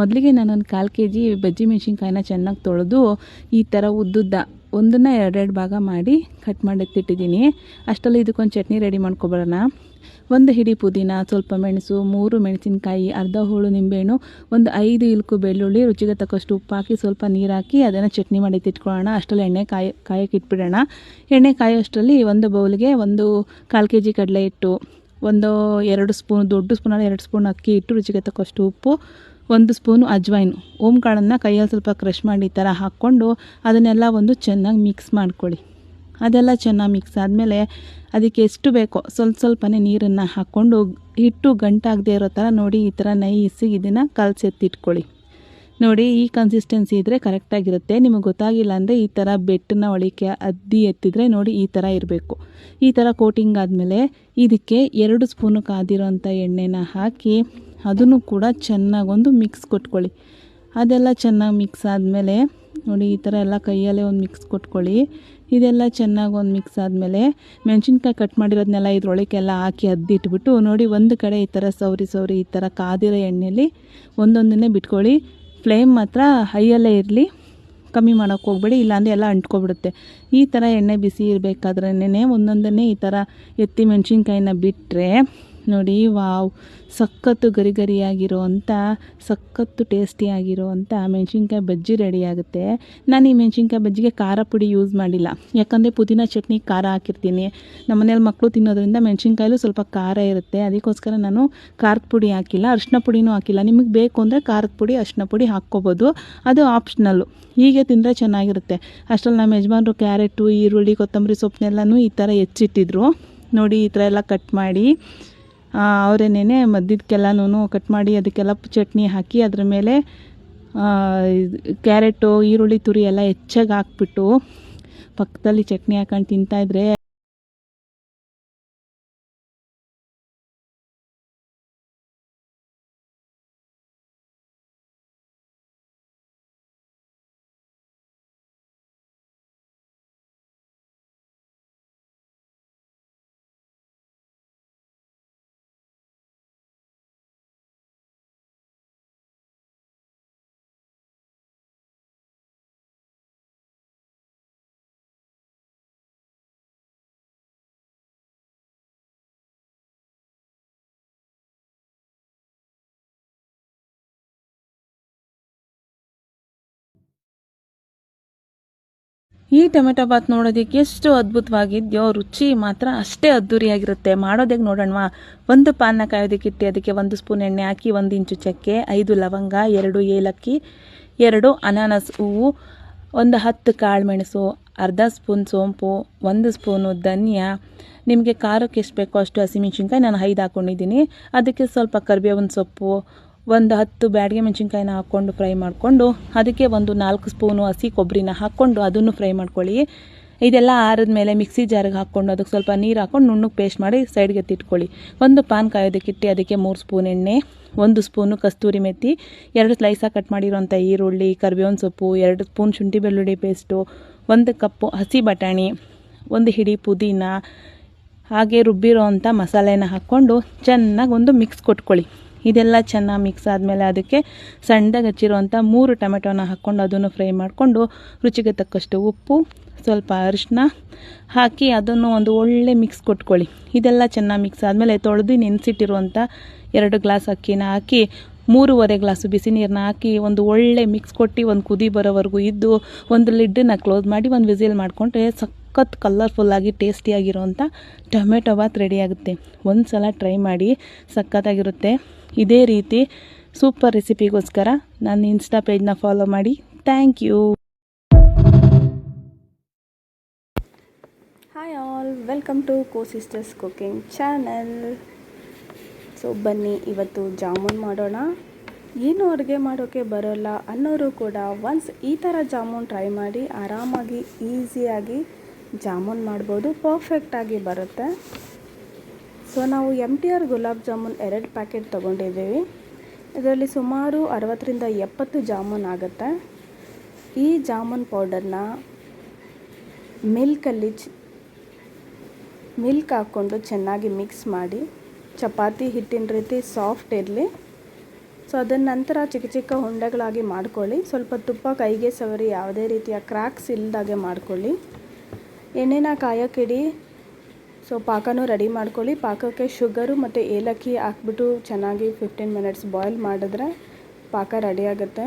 ಮೊದಲಿಗೆ ನಾನೊಂದು 1/4 kg ಬಜ್ಜಿ ಮೆಣಸಿನ್ಕಾಯಿನ ಚೆನ್ನಾಗಿ ತೊಳೆದು ಈ ಥರ ಉದ್ದುದ್ದ ಒಂದನ್ನು ಎರಡೆರಡು ಭಾಗ ಮಾಡಿ ಕಟ್ ಮಾಡಿ ಎತ್ತಿಟ್ಟಿದ್ದೀನಿ. ಅಷ್ಟರಲ್ಲಿ ಇದಕ್ಕೊಂದು ಚಟ್ನಿ ರೆಡಿ ಮಾಡ್ಕೊಬರೋಣ. ಒಂದು ಹಿಡಿ ಪುದೀನ, ಸ್ವಲ್ಪ ಮೆಣಸು, 3 ಮೆಣಸಿನಕಾಯಿ, ಅರ್ಧ ಹೋಳು ನಿಂಬೆಹಣ್ಣು, ಒಂದು 5 ಇಲ್ಕು ಬೆಳ್ಳುಳ್ಳಿ, ರುಚಿಗೆ ತಕ್ಕಷ್ಟು ಉಪ್ಪು ಹಾಕಿ ಸ್ವಲ್ಪ ನೀರು ಹಾಕಿ ಅದನ್ನು ಚಟ್ನಿ ಮಾಡಿ ಎತ್ತಿಟ್ಕೊಳ್ಳೋಣ. ಅಷ್ಟರಲ್ಲಿ ಎಣ್ಣೆ ಕಾಯಕ್ಕೆ ಇಟ್ಬಿಡೋಣ. ಎಣ್ಣೆ ಕಾಯೋಷ್ಟರಲ್ಲಿ ಒಂದು ಬೌಲ್ಗೆ 1/4 kg ಕಡಲೆ ಹಿಟ್ಟು, 2 ಸ್ಪೂನ್, ದೊಡ್ಡ ಸ್ಪೂನಲ್ಲಿ 2 ಸ್ಪೂನ್ ಅಕ್ಕಿ ಹಿಟ್ಟು, ರುಚಿಗೆ ತಕ್ಕಷ್ಟು ಉಪ್ಪು, 1 ಸ್ಪೂನು ಅಜ್ವೈನು, ಓಂಕಾಳನ್ನು ಕೈಯಲ್ಲಿ ಸ್ವಲ್ಪ ಕ್ರಷ್ ಮಾಡಿ ಈ ಥರ ಹಾಕ್ಕೊಂಡು ಅದನ್ನೆಲ್ಲ ಚೆನ್ನಾಗಿ ಮಿಕ್ಸ್ ಮಾಡ್ಕೊಳ್ಳಿ. ಅದೆಲ್ಲ ಚೆನ್ನಾಗಿ ಮಿಕ್ಸ್ ಆದಮೇಲೆ ಅದಕ್ಕೆ ಎಷ್ಟು ಬೇಕೋ ಸ್ವಲ್ಪನೇ ನೀರನ್ನು ಹಾಕ್ಕೊಂಡು ಹಿಟ್ಟು ಗಂಟಾಗದೇ ಇರೋ ಥರ ನೋಡಿ ಈ ಥರ ನೈಸಿಗೆ ಇದನ್ನು ಕಲಸೆತ್ತಿಟ್ಕೊಳ್ಳಿ. ನೋಡಿ ಈ ಕನ್ಸಿಸ್ಟೆನ್ಸಿ ಇದ್ದರೆ ಕರೆಕ್ಟಾಗಿರುತ್ತೆ. ನಿಮಗೆ ಗೊತ್ತಾಗಿಲ್ಲ ಅಂದರೆ ಈ ಥರ ಬೆಟ್ಟನ್ನ ಒಳಿಕೆ ಅದ್ದಿ ಎತ್ತಿದ್ರೆ ನೋಡಿ ಈ ಥರ ಇರಬೇಕು. ಈ ಥರ ಕೋಟಿಂಗ್ ಆದಮೇಲೆ ಇದಕ್ಕೆ 2 ಸ್ಪೂನು ಕಾದಿರೋಂಥ ಎಣ್ಣೆನ ಹಾಕಿ ಅದನ್ನು ಕೂಡ ಚೆನ್ನಾಗೊಂದು ಮಿಕ್ಸ್ ಕೊಟ್ಕೊಳ್ಳಿ. ಅದೆಲ್ಲ ಚೆನ್ನಾಗಿ ಮಿಕ್ಸ್ ಆದಮೇಲೆ ನೋಡಿ ಈ ಥರ ಎಲ್ಲ ಕೈಯಲ್ಲೇ ಒಂದು ಮಿಕ್ಸ್ ಕೊಟ್ಕೊಳ್ಳಿ. ಇದೆಲ್ಲ ಚೆನ್ನಾಗಿ ಒಂದು ಮಿಕ್ಸ್ ಆದಮೇಲೆ ಮೆಣಸಿನ್ಕಾಯಿ ಕಟ್ ಮಾಡಿರೋದನ್ನೆಲ್ಲ ಇದ್ರೊಳಗೆಲ್ಲ ಹಾಕಿ ಅದ್ದಿಟ್ಬಿಟ್ಟು ನೋಡಿ ಒಂದು ಕಡೆ ಈ ಥರ ಸೌರಿ ಈ ಥರ ಕಾದಿರೋ ಎಣ್ಣೆಯಲ್ಲಿ ಒಂದೊಂದನ್ನೇ ಬಿಟ್ಕೊಳ್ಳಿ. ಫ್ಲೇಮ್ ಮಾತ್ರ ಹೈಯಲ್ಲೇ ಇರಲಿ, ಕಮ್ಮಿ ಮಾಡೋಕ್ಕೆ ಹೋಗ್ಬೇಡಿ, ಇಲ್ಲಾಂದರೆ ಎಲ್ಲ ಅಂಟ್ಕೊಬಿಡುತ್ತೆ. ಈ ಥರ ಎಣ್ಣೆ ಬಿಸಿ ಇರಬೇಕಾದ್ರೇ ಒಂದೊಂದನ್ನೇ ಈ ಥರ ಎತ್ತಿ ಮೆಣಸಿನ್ಕಾಯಿನ ಬಿಟ್ಟರೆ ನೋಡಿ ವಾವ್, ಸಖತ್ತು ಗರಿ ಗರಿಯಾಗಿರೋ ಅಂಥ ಸಖತ್ತು ಟೇಸ್ಟಿಯಾಗಿರೋ ಅಂಥ ಮೆಣಸಿನ್ಕಾಯಿ ಬಜ್ಜಿ ರೆಡಿಯಾಗುತ್ತೆ. ನಾನು ಈ ಮೆಣಸಿನ್ಕಾಯಿ ಬಜ್ಜಿಗೆ ಖಾರ ಪುಡಿ ಯೂಸ್ ಮಾಡಿಲ್ಲ, ಯಾಕಂದರೆ ಪುದೀನ ಚಟ್ನಿ ಖಾರ ಹಾಕಿರ್ತೀನಿ. ನಮ್ಮ ಮನೇಲಿ ಮಕ್ಕಳು ತಿನ್ನೋದ್ರಿಂದ ಮೆಣಸಿನ್ಕಾಯಲ್ಲೂ ಸ್ವಲ್ಪ ಖಾರ ಇರುತ್ತೆ, ಅದಕ್ಕೋಸ್ಕರ ನಾನು ಖಾರದ ಪುಡಿ ಹಾಕಿಲ್ಲ, ಅರಿಶಿನ ಪುಡಿನೂ ಹಾಕಿಲ್ಲ. ನಿಮಗೆ ಬೇಕು ಅಂದರೆ ಖಾರದ ಪುಡಿ ಅರಿಶಿನ ಪುಡಿ ಹಾಕ್ಕೋಬೋದು, ಅದು ಆಪ್ಷನಲ್ಲು. ಹೀಗೆ ತಿಂದರೆ ಚೆನ್ನಾಗಿರುತ್ತೆ. ಅಷ್ಟರಲ್ಲಿ ನಮ್ಮ ಯಜಮಾನ್ರು ಕ್ಯಾರೆಟು, ಈರುಳ್ಳಿ, ಕೊತ್ತಂಬರಿ ಸೊಪ್ಪನ್ನೆಲ್ಲನೂ ಈ ಥರ ಹೆಚ್ಚಿಟ್ಟಿದ್ರು. ನೋಡಿ ಈ ಥರ ಎಲ್ಲ ಕಟ್ ಮಾಡಿ ಅವರೇನೇ ಮಧ್ಯದಕ್ಕೆಲ್ಲನೂ ಕಟ್ ಮಾಡಿ ಅದಕ್ಕೆಲ್ಲ ಚಟ್ನಿ ಹಾಕಿ ಅದ್ರ ಮೇಲೆ ಕ್ಯಾರೆಟು, ಈರುಳ್ಳಿ ತುರಿ ಎಲ್ಲ ಹೆಚ್ಚಾಗಿ ಹಾಕ್ಬಿಟ್ಟು ಪಕ್ಕದಲ್ಲಿ ಚಟ್ನಿ ಹಾಕೊಂಡು ತಿಂತಾಯಿದ್ರೆ ಈ ಟೊಮೆಟೊ ಬಾತ್ ನೋಡೋದಕ್ಕೆ ಎಷ್ಟು ಅದ್ಭುತವಾಗಿದೆಯೋ, ರುಚಿ ಮಾತ್ರ ಅಷ್ಟೇ ಅದ್ದೂರಿಯಾಗಿರುತ್ತೆ. ಮಾಡೋದಕ್ಕೆ ನೋಡೋಣವಾ. ಒಂದು ಪಾನ್ನ ಕಾಯೋದಕ್ಕಿಟ್ಟು ಅದಕ್ಕೆ 1 ಸ್ಪೂನ್ ಎಣ್ಣೆ ಹಾಕಿ 1 ಇಂಚು ಚಕ್ಕೆ, 5 ಲವಂಗ, 2 ಏಲಕ್ಕಿ, 2 ಅನಾನಸ್ ಹೂವು, ಒಂದು 10 ಕಾಳು ಮೆಣಸು, ಅರ್ಧ ಸ್ಪೂನ್ ಸೋಂಪು, 1 ಸ್ಪೂನು ಧನಿಯಾ, ನಿಮಗೆ ಖಾರಕ್ಕೆ ಎಷ್ಟು ಬೇಕೋ ಅಷ್ಟು ಹಸಿಮೆಣ್ಸಿನ್ಕಾಯಿ ನಾನು 5 ಹಾಕ್ಕೊಂಡಿದ್ದೀನಿ. ಅದಕ್ಕೆ ಸ್ವಲ್ಪ ಕರಿಬೇವಿನ ಸೊಪ್ಪು, ಒಂದು 10 ಬ್ಯಾಡಿಗೆ ಮೆಣಸಿನ್ಕಾಯಿನ ಹಾಕ್ಕೊಂಡು ಫ್ರೈ ಮಾಡಿಕೊಂಡು ಅದಕ್ಕೆ ಒಂದು 4 ಸ್ಪೂನು ಹಸಿ ಕೊಬ್ಬರಿನ ಹಾಕ್ಕೊಂಡು ಅದನ್ನು ಫ್ರೈ ಮಾಡ್ಕೊಳ್ಳಿ. ಇದೆಲ್ಲ ಆರಿದ್ಮೇಲೆ ಮಿಕ್ಸಿ ಜಾರಿಗೆ ಹಾಕ್ಕೊಂಡು ಅದಕ್ಕೆ ಸ್ವಲ್ಪ ನೀರು ಹಾಕ್ಕೊಂಡು ನುಣ್ಣಗೆ ಪೇಸ್ಟ್ ಮಾಡಿ ಸೈಡ್ಗೆ ಎತ್ತಿಟ್ಕೊಳ್ಳಿ. ಒಂದು ಪಾನ್ ಕಾಯೋದಕ್ಕಿಟ್ಟು ಅದಕ್ಕೆ 3 ಸ್ಪೂನ್ ಎಣ್ಣೆ, 1 ಸ್ಪೂನು ಕಸ್ತೂರಿ ಮೆಥಿ, 2 ಸ್ಲೈಸಾಗಿ ಕಟ್ ಮಾಡಿರೋಂಥ ಈರುಳ್ಳಿ, ಕರಿಬೇವಿನ ಸೊಪ್ಪು, 2 ಸ್ಪೂನ್ ಶುಂಠಿ ಬೆಳ್ಳುಳ್ಳಿ ಪೇಸ್ಟು, 1 ಕಪ್ಪು ಹಸಿ ಬಟಾಣಿ, 1 ಹಿಡಿ ಪುದೀನ, ಹಾಗೆ ರುಬ್ಬಿರೋ ಅಂಥ ಮಸಾಲೆನ ಹಾಕ್ಕೊಂಡು ಚೆನ್ನಾಗಿ ಒಂದು ಮಿಕ್ಸ್ ಕೊಟ್ಕೊಳ್ಳಿ. ಇದೆಲ್ಲ ಚೆನ್ನಾಗಿ ಮಿಕ್ಸ್ ಆದಮೇಲೆ ಅದಕ್ಕೆ ಸಣ್ಣದಾಗಿ ಹಚ್ಚಿರುವಂಥ 3 ಟೊಮೆಟೊನ ಹಾಕ್ಕೊಂಡು ಅದನ್ನು ಫ್ರೈ ಮಾಡಿಕೊಂಡು ರುಚಿಗೆ ತಕ್ಕಷ್ಟು ಉಪ್ಪು, ಸ್ವಲ್ಪ ಅರಿಶಿನ ಹಾಕಿ ಅದನ್ನು ಒಂದು ಒಳ್ಳೆ ಮಿಕ್ಸ್ ಕೊಟ್ಕೊಳ್ಳಿ. ಇದೆಲ್ಲ ಚೆನ್ನಾಗಿ ಮಿಕ್ಸ್ ಆದಮೇಲೆ ತೊಳೆದು ನೆನೆಸಿಟ್ಟಿರುವಂಥ 2 ಗ್ಲಾಸ್ ಅಕ್ಕಿನ ಹಾಕಿ 3.5 ಗ್ಲಾಸು ಬಿಸಿ ನೀರನ್ನ ಹಾಕಿ ಒಂದು ಒಳ್ಳೆ ಮಿಕ್ಸ್ ಕೊಟ್ಟು ಒಂದು ಕುದಿ ಬರೋವರೆಗೂ ಇದ್ದು ಒಂದು ಲಿಡ್ಡನ್ನು ಕ್ಲೋಸ್ ಮಾಡಿ ಒಂದು ವಿಸಿಲ್ ಮಾಡಿಕೊಂಡ್ರೆ ಸಖತ್ ಕಲರ್ಫುಲ್ಲಾಗಿ ಟೇಸ್ಟಿಯಾಗಿರೋಂಥ ಟೊಮೆಟೊ ಬಾತ್ ರೆಡಿಯಾಗುತ್ತೆ. ಒಂದು ಸಲ ಟ್ರೈ ಮಾಡಿ, ಸಖತ್ತಾಗಿರುತ್ತೆ. ಇದೇ ರೀತಿ ಸೂಪರ್ ರೆಸಿಪಿಗೋಸ್ಕರ ನನ್ನ ಇನ್ಸ್ಟಾ ಪೇಜ್ನ ಫಾಲೋ ಮಾಡಿ. Thank you. Hi all, welcome to co sisters cooking channel. So ಬನ್ನಿ ಇವತ್ತು ಜಾಮೂನ್ ಮಾಡೋಣ. ಏನು ಅಡುಗೆ ಮಾಡೋಕ್ಕೆ ಬರೋಲ್ಲ ಅನ್ನೋರು ಕೂಡ ಒನ್ಸ್ ಈ ಥರ ಜಾಮೂನ್ ಟ್ರೈ ಮಾಡಿ ಆರಾಮಾಗಿ ಈಸಿಯಾಗಿ ಜಾಮೂನ್ ಮಾಡ್ಬೋದು, ಪರ್ಫೆಕ್ಟಾಗಿ ಬರುತ್ತೆ. ಸೊ ನಾವು MTR ಗುಲಾಬ್ ಜಾಮೂನ್ 2 ಪ್ಯಾಕೆಟ್ ತೊಗೊಂಡಿದ್ದೀವಿ. ಇದರಲ್ಲಿ ಸುಮಾರು 60ರಿಂದ 70 ಜಾಮೂನ್ ಆಗುತ್ತೆ. ಈ ಜಾಮೂನ್ ಪೌಡರ್ನ ಮಿಲ್ಕ್ ಹಾಕ್ಕೊಂಡು ಚೆನ್ನಾಗಿ ಮಿಕ್ಸ್ ಮಾಡಿ, ಚಪಾತಿ ಹಿಟ್ಟಿನ ರೀತಿ ಸಾಫ್ಟ್ ಇರಲಿ ಸೊ ಅದನ್ನ ನಂತರ ಚಿಕ್ಕ ಚಿಕ್ಕ ಉಂಡೆಗಳಾಗಿ ಮಾಡ್ಕೊಳ್ಳಿ. ಸ್ವಲ್ಪ ತುಪ್ಪ ಕೈಗೆ ಸವರಿ ಯಾವುದೇ ರೀತಿಯ ಕ್ರ್ಯಾಕ್ಸ್ ಇಲ್ಲದಾಗೆ ಮಾಡ್ಕೊಳ್ಳಿ. ಎಣ್ಣೆನ ಕಾಯಕ್ಕಿಡಿ. ಸೊ ಪಾಕನೂ ರೆಡಿ ಮಾಡ್ಕೊಳ್ಳಿ. ಪಾಕಕ್ಕೆ ಶುಗರು ಮತ್ತು ಏಲಕ್ಕಿ ಹಾಕ್ಬಿಟ್ಟು ಚೆನ್ನಾಗಿ 15 ಮಿನಿಟ್ಸ್ ಬಾಯ್ಲ್ ಮಾಡಿದ್ರೆ ಪಾಕ ರೆಡಿ ಆಗುತ್ತೆ.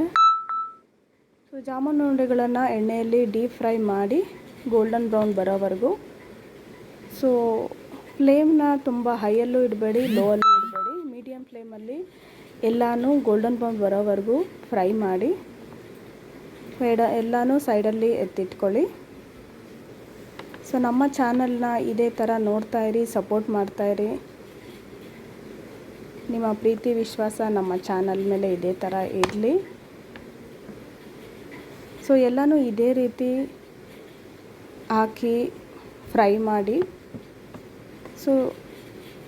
ಸೊ ಜಾಮೂನ್ ಉಂಡೆಗಳನ್ನು ಎಣ್ಣೆಯಲ್ಲಿ ಡೀಪ್ ಫ್ರೈ ಮಾಡಿ ಗೋಲ್ಡನ್ ಬ್ರೌನ್ ಬರೋವರೆಗೂ. ಸೊ ಫ್ಲೇಮ್ನ ತುಂಬ ಹೈಯಲ್ಲೂ ಇಡಬೇಡಿ, ಲೋಯಲ್ಲೂ ಇಡಬೇಡಿ, ಮೀಡಿಯಮ್ ಫ್ಲೇಮಲ್ಲಿ ಎಲ್ಲನೂ ಗೋಲ್ಡನ್ ಬ್ರೌನ್ ಬರೋವರೆಗೂ ಫ್ರೈ ಮಾಡಿ ಎಲ್ಲನೂ ಸೈಡಲ್ಲಿ ಎತ್ತಿಟ್ಕೊಳ್ಳಿ. ಸೊ ನಮ್ಮ ಚಾನಲ್ನ ಇದೇ ಥರ ನೋಡ್ತಾಯಿರಿ, ಸಪೋರ್ಟ್ ಮಾಡ್ತಾಯಿರಿ. ನಿಮ್ಮ ಪ್ರೀತಿ ವಿಶ್ವಾಸ ನಮ್ಮ ಚಾನಲ್ ಮೇಲೆ ಇದೇ ಥರ ಇರಲಿ. ಸೊ ಎಲ್ಲನೂ ಇದೇ ರೀತಿ ಹಾಕಿ ಫ್ರೈ ಮಾಡಿ. ಸೊ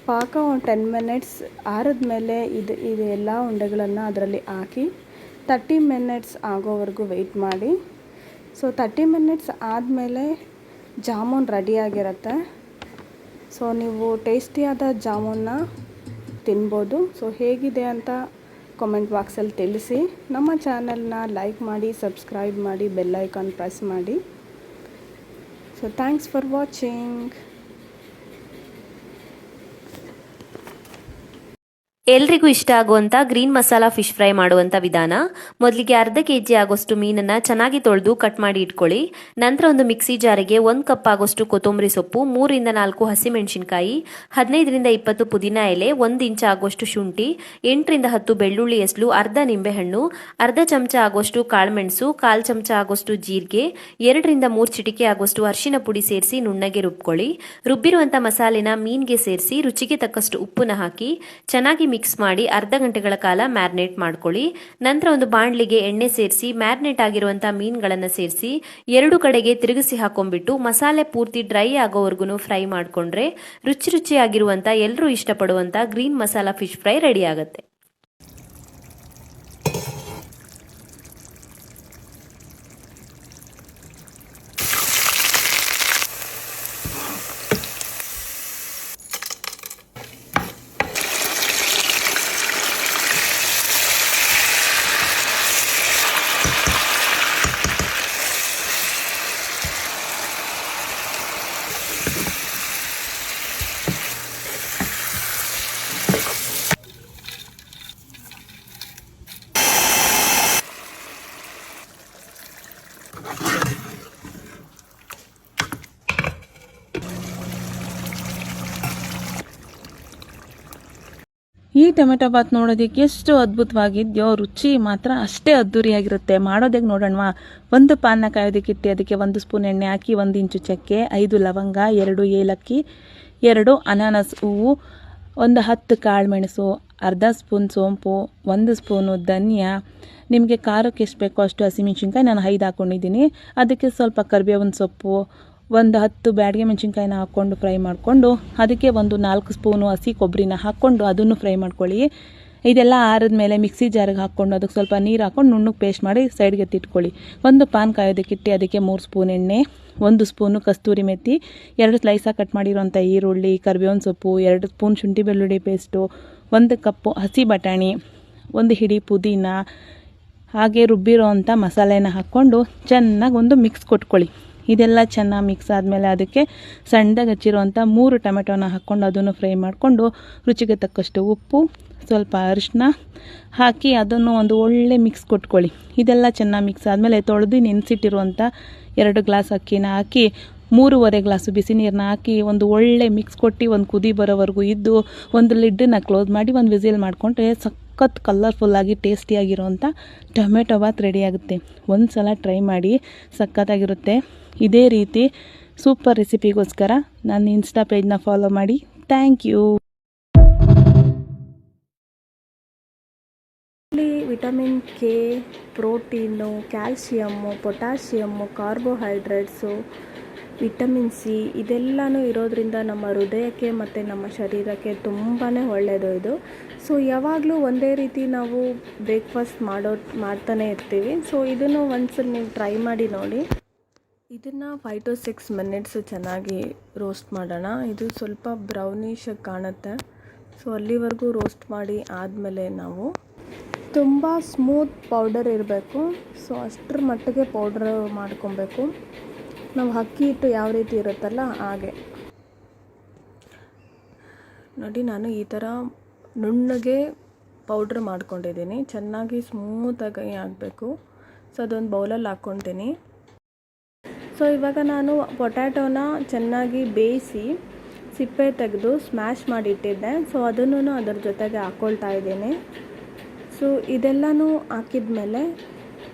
ಪಾಕ ಒಂದು 10 ಮಿನಿಟ್ಸ್ ಆರಿದ ಮೇಲೆ ಇದು ಎಲ್ಲ ಉಂಡೆಗಳನ್ನು ಅದರಲ್ಲಿ ಹಾಕಿ 30 ಮಿನಿಟ್ಸ್ ಆಗೋವರೆಗೂ ವೆಯ್ಟ್ ಮಾಡಿ. ಸೊ 30 ಮಿನಿಟ್ಸ್ ಆದಮೇಲೆ ಜಾಮೂನ್ ರೆಡಿಯಾಗಿರುತ್ತೆ. ಸೊ ನೀವು ಟೇಸ್ಟಿಯಾದ ಜಾಮೂನ್ನ ತಿನ್ಬೋದು. ಸೊ ಹೇಗಿದೆ ಅಂತ ಕಾಮೆಂಟ್ ಬಾಕ್ಸಲ್ಲಿ ತಿಳಿಸಿ. ನಮ್ಮ ಚಾನಲ್ನ ಲೈಕ್ ಮಾಡಿ, ಸಬ್ಸ್ಕ್ರೈಬ್ ಮಾಡಿ, ಬೆಲ್ ಐಕಾನ್ ಪ್ರೆಸ್ ಮಾಡಿ. So thanks for watching. ಎಲ್ರಿಗೂ ಇಷ್ಟ ಆಗುವಂಥ ಗ್ರೀನ್ ಮಸಾಲಾ ಫಿಶ್ ಫ್ರೈ ಮಾಡುವಂಥ ವಿಧಾನ. ಮೊದಲಿಗೆ ಅರ್ಧ ಕೆಜಿ ಆಗೋಷ್ಟು ಮೀನನ್ನು ಚೆನ್ನಾಗಿ ತೊಳೆದು ಕಟ್ ಮಾಡಿ ಇಟ್ಕೊಳ್ಳಿ. ನಂತರ ಒಂದು ಮಿಕ್ಸಿ ಜಾರಿಗೆ 1 ಕಪ್ ಆಗೋಷ್ಟು ಕೊತ್ತಂಬರಿ ಸೊಪ್ಪು, 3 ರಿಂದ 4 ಹಸಿಮೆಣಸಿನಕಾಯಿ, 15 ರಿಂದ 20 ಪುದೀನ ಎಲೆ, 1 ಇಂಚ್ ಆಗೋಷ್ಟು ಶುಂಠಿ, 8 ರಿಂದ 10 ಬೆಳ್ಳುಳ್ಳಿ ಎಸ್ಲು, ಅರ್ಧ ನಿಂಬೆಹಣ್ಣು, ಅರ್ಧ ಚಮಚ ಆಗೋಷ್ಟು ಕಾಳುಮೆಣಸು, 1/4 ಚಮಚ ಆಗೋಷ್ಟು ಜೀರಿಗೆ, 2 ರಿಂದ 3 ಚಿಟಿಕೆ ಆಗೋಷ್ಟು ಅರಿಶಿನ ಪುಡಿ ಸೇರಿಸಿ ನುಣ್ಣಗೆ ರುಬ್ಕೊಳ್ಳಿ. ರುಬ್ಬಿರುವಂಥ ಮಸಾಲೆನ ಮೀನಿಗೆ ಸೇರಿಸಿ ರುಚಿಗೆ ತಕ್ಕಷ್ಟು ಉಪ್ಪನ್ನ ಹಾಕಿ ಚೆನ್ನಾಗಿ ಮಿಕ್ಸ್ ಮಾಡಿ ಅರ್ಧ ಗಂಟೆಗಳ ಕಾಲ ಮ್ಯಾರಿನೇಟ್ ಮಾಡ್ಕೊಳ್ಳಿ. ನಂತರ ಒಂದು ಬಾಣಲಿಗೆ ಎಣ್ಣೆ ಸೇರಿಸಿ ಮ್ಯಾರಿನೇಟ್ ಆಗಿರುವಂಥ ಮೀನುಗಳನ್ನು ಸೇರಿಸಿ 2 ಕಡೆಗೆ ತಿರುಗಿಸಿ ಹಾಕೊಂಡ್ಬಿಟ್ಟು ಮಸಾಲೆ ಪೂರ್ತಿ ಡ್ರೈ ಆಗೋವರೆಗೂ ಫ್ರೈ ಮಾಡಿಕೊಂಡ್ರೆ ರುಚಿಯಾಗಿರುವಂಥ ಎಲ್ಲರೂ ಇಷ್ಟಪಡುವಂಥ green masala fish fry ready ಆಗುತ್ತೆ. ಈ ಟೊಮೆಟೊ ಬಾತ್ ನೋಡೋದಕ್ಕೆ ಎಷ್ಟು ಅದ್ಭುತವಾಗಿದೆಯೋ, ರುಚಿ ಮಾತ್ರ ಅಷ್ಟೇ ಅದ್ದೂರಿಯಾಗಿರುತ್ತೆ. ಮಾಡೋದಕ್ಕೆ ನೋಡೋಣವಾ. ಒಂದು ಪಾನ್ನ ಕಾಯೋದಕ್ಕಿಟ್ಟು ಅದಕ್ಕೆ 1 ಸ್ಪೂನ್ ಎಣ್ಣೆ ಹಾಕಿ 1 ಇಂಚು ಚಕ್ಕೆ, 5 ಲವಂಗ, 2 ಏಲಕ್ಕಿ, 2 ಅನಾನಸ್ ಹೂವು, ಒಂದು 10 ಕಾಳುಮೆಣಸು, ಅರ್ಧ ಸ್ಪೂನ್ ಸೋಂಪು, 1 ಸ್ಪೂನು ಧನಿಯಾ, ನಿಮಗೆ ಖಾರಕ್ಕೆ ಎಷ್ಟು ಬೇಕೋ ಅಷ್ಟು ಹಸಿಮೆಣ್ಸಿನ್ಕಾಯಿ ನಾನು 5 ಹಾಕ್ಕೊಂಡಿದ್ದೀನಿ. ಅದಕ್ಕೆ ಸ್ವಲ್ಪ ಕರಿಬೇವಿನ ಸೊಪ್ಪು, ಒಂದು 10 ಬ್ಯಾಡಿಗೆ ಮೆಣಸಿನ್ಕಾಯಿನ ಹಾಕ್ಕೊಂಡು ಫ್ರೈ ಮಾಡಿಕೊಂಡು ಅದಕ್ಕೆ ಒಂದು 4 ಸ್ಪೂನು ಹಸಿ ಕೊಬ್ಬರಿನ ಹಾಕ್ಕೊಂಡು ಅದನ್ನು ಫ್ರೈ ಮಾಡ್ಕೊಳ್ಳಿ. ಇದೆಲ್ಲ ಆರಿದ್ಮೇಲೆ ಮಿಕ್ಸಿ ಜಾರಿಗೆ ಹಾಕ್ಕೊಂಡು ಅದಕ್ಕೆ ಸ್ವಲ್ಪ ನೀರು ಹಾಕ್ಕೊಂಡು ನುಣ್ಣಗೆ ಪೇಸ್ಟ್ ಮಾಡಿ ಸೈಡ್ಗೆ ಎತ್ತಿಟ್ಕೊಳ್ಳಿ. ಒಂದು ಪಾನ್ ಕಾಯೋದಕ್ಕಿಟ್ಟು ಅದಕ್ಕೆ 3 ಸ್ಪೂನ್ ಎಣ್ಣೆ, 1 ಸ್ಪೂನು ಕಸ್ತೂರಿ ಮೆಥಿ, 2 ಸ್ಲೈಸಾಗಿ ಕಟ್ ಮಾಡಿರೋಂಥ ಈರುಳ್ಳಿ, ಕರಿಬೇವಿನ ಸೊಪ್ಪು, 2 ಸ್ಪೂನ್ ಶುಂಠಿ ಬೆಳ್ಳುಳ್ಳಿ ಪೇಸ್ಟು, 1 ಕಪ್ಪು ಹಸಿ ಬಟಾಣಿ, 1 ಹಿಡಿ ಪುದೀನ, ಹಾಗೆ ರುಬ್ಬಿರೋ ಅಂಥ ಮಸಾಲೆನ ಹಾಕ್ಕೊಂಡು ಚೆನ್ನಾಗಿ ಒಂದು ಮಿಕ್ಸ್ ಕೊಟ್ಕೊಳ್ಳಿ. ಇದೆಲ್ಲ ಚೆನ್ನಾಗಿ ಮಿಕ್ಸ್ ಆದಮೇಲೆ ಅದಕ್ಕೆ ಸಣ್ಣದಾಗಿ ಹಚ್ಚಿರೋಂಥ 3 ಟೊಮೆಟೊನ ಹಾಕ್ಕೊಂಡು ಅದನ್ನು ಫ್ರೈ ಮಾಡಿಕೊಂಡು ರುಚಿಗೆ ತಕ್ಕಷ್ಟು ಉಪ್ಪು, ಸ್ವಲ್ಪ ಅರಿಶಿನ ಹಾಕಿ ಅದನ್ನು ಒಂದು ಒಳ್ಳೆ ಮಿಕ್ಸ್ ಕೊಟ್ಕೊಳ್ಳಿ. ಇದೆಲ್ಲ ಚೆನ್ನಾಗಿ ಮಿಕ್ಸ್ ಆದಮೇಲೆ ತೊಳೆದು ನೆನೆಸಿಟ್ಟಿರುವಂಥ 2 ಗ್ಲಾಸ್ ಅಕ್ಕಿನ ಹಾಕಿ 3.5 ಗ್ಲಾಸು ಬಿಸಿ ನೀರನ್ನ ಹಾಕಿ ಒಂದು ಒಳ್ಳೆ ಮಿಕ್ಸ್ ಕೊಟ್ಟು ಒಂದು ಕುದಿ ಬರೋವರೆಗೂ ಇದ್ದು ಒಂದು ಲಿಡ್ಡನ್ನ ಕ್ಲೋಸ್ ಮಾಡಿ ಒಂದು ವಿಸಿಲ್ ಮಾಡಿಕೊಂಡ್ರೆ ಸಖತ್ ಕಲರ್ಫುಲ್ಲಾಗಿ ಟೇಸ್ಟಿಯಾಗಿರೋಂಥ ಟೊಮೆಟೊ ಬಾತ್ ರೆಡಿಯಾಗುತ್ತೆ. ಒಂದು ಸಲ ಟ್ರೈ ಮಾಡಿ, ಸಖತ್ತಾಗಿರುತ್ತೆ. ಇದೇ ರೀತಿ ಸೂಪರ್ ರೆಸಿಪಿಗೋಸ್ಕರ ನನ್ನ ಇನ್ಸ್ಟಾ ಪೇಜ್ನ ಫಾಲೋ ಮಾಡಿ. Thank you. ಇಲ್ಲಿ vitamin K, protein, calcium, potassium, carbohydrates, vitamin C ಇದೆಲ್ಲನೂ ಇರೋದ್ರಿಂದ ನಮ್ಮ ಹೃದಯಕ್ಕೆ ಮತ್ತು ನಮ್ಮ ಶರೀರಕ್ಕೆ ತುಂಬಾ ಒಳ್ಳೆಯದು ಇದು. ಸೊ ಯಾವಾಗಲೂ ಒಂದೇ ರೀತಿ ನಾವು ಬ್ರೇಕ್ಫಾಸ್ಟ್ ಮಾಡ್ತಾನೆ ಇರ್ತೀವಿ. ಸೊ ಇದನ್ನು ಒಂದ್ಸಲ ನೀವು ಟ್ರೈ ಮಾಡಿ ನೋಡಿ. ಇದನ್ನು 5 to 6 ಮಿನಿಟ್ಸು ಚೆನ್ನಾಗಿ ರೋಸ್ಟ್ ಮಾಡೋಣ. ಇದು ಸ್ವಲ್ಪ ಬ್ರೌನಿಶ್ ಕಾಣುತ್ತೆ. ಸೊ ಅಲ್ಲಿವರೆಗೂ ರೋಸ್ಟ್ ಮಾಡಿ ಆದಮೇಲೆ ನಾವು ತುಂಬ ಸ್ಮೂತ್ ಪೌಡರ್ ಇರಬೇಕು. ಸೊ ಅಷ್ಟರ ಮಟ್ಟಿಗೆ ಪೌಡ್ರ್ ಮಾಡ್ಕೊಬೇಕು. ನಾವು ಅಕ್ಕಿ ಹಿಟ್ಟು ಯಾವ ರೀತಿ ಇರುತ್ತಲ್ಲ ಹಾಗೆ ನೋಡಿ. ನಾನು ಈ ಥರ ನುಣ್ಣಗೆ ಪೌಡ್ರ್ ಮಾಡ್ಕೊಂಡಿದ್ದೀನಿ. ಚೆನ್ನಾಗಿ ಸ್ಮೂತಾಗಿ ಆಗಬೇಕು. ಸೊ ಅದೊಂದು ಬೌಲಲ್ಲಿ ಹಾಕ್ಕೊತೀನಿ. ಸೊ ಇವಾಗ ನಾನು ಪೊಟ್ಯಾಟೋನ ಚೆನ್ನಾಗಿ ಬೇಯಿಸಿ ಸಿಪ್ಪೆ ತೆಗೆದು ಸ್ಮ್ಯಾಶ್ ಮಾಡಿಟ್ಟಿದ್ದೆ. ಸೊ ಅದನ್ನು ಅದರ ಜೊತೆಗೆ ಹಾಕ್ಕೊಳ್ತಾ ಇದ್ದೀನಿ. ಸೊ ಇದೆಲ್ಲನೂ ಹಾಕಿದ ಮೇಲೆ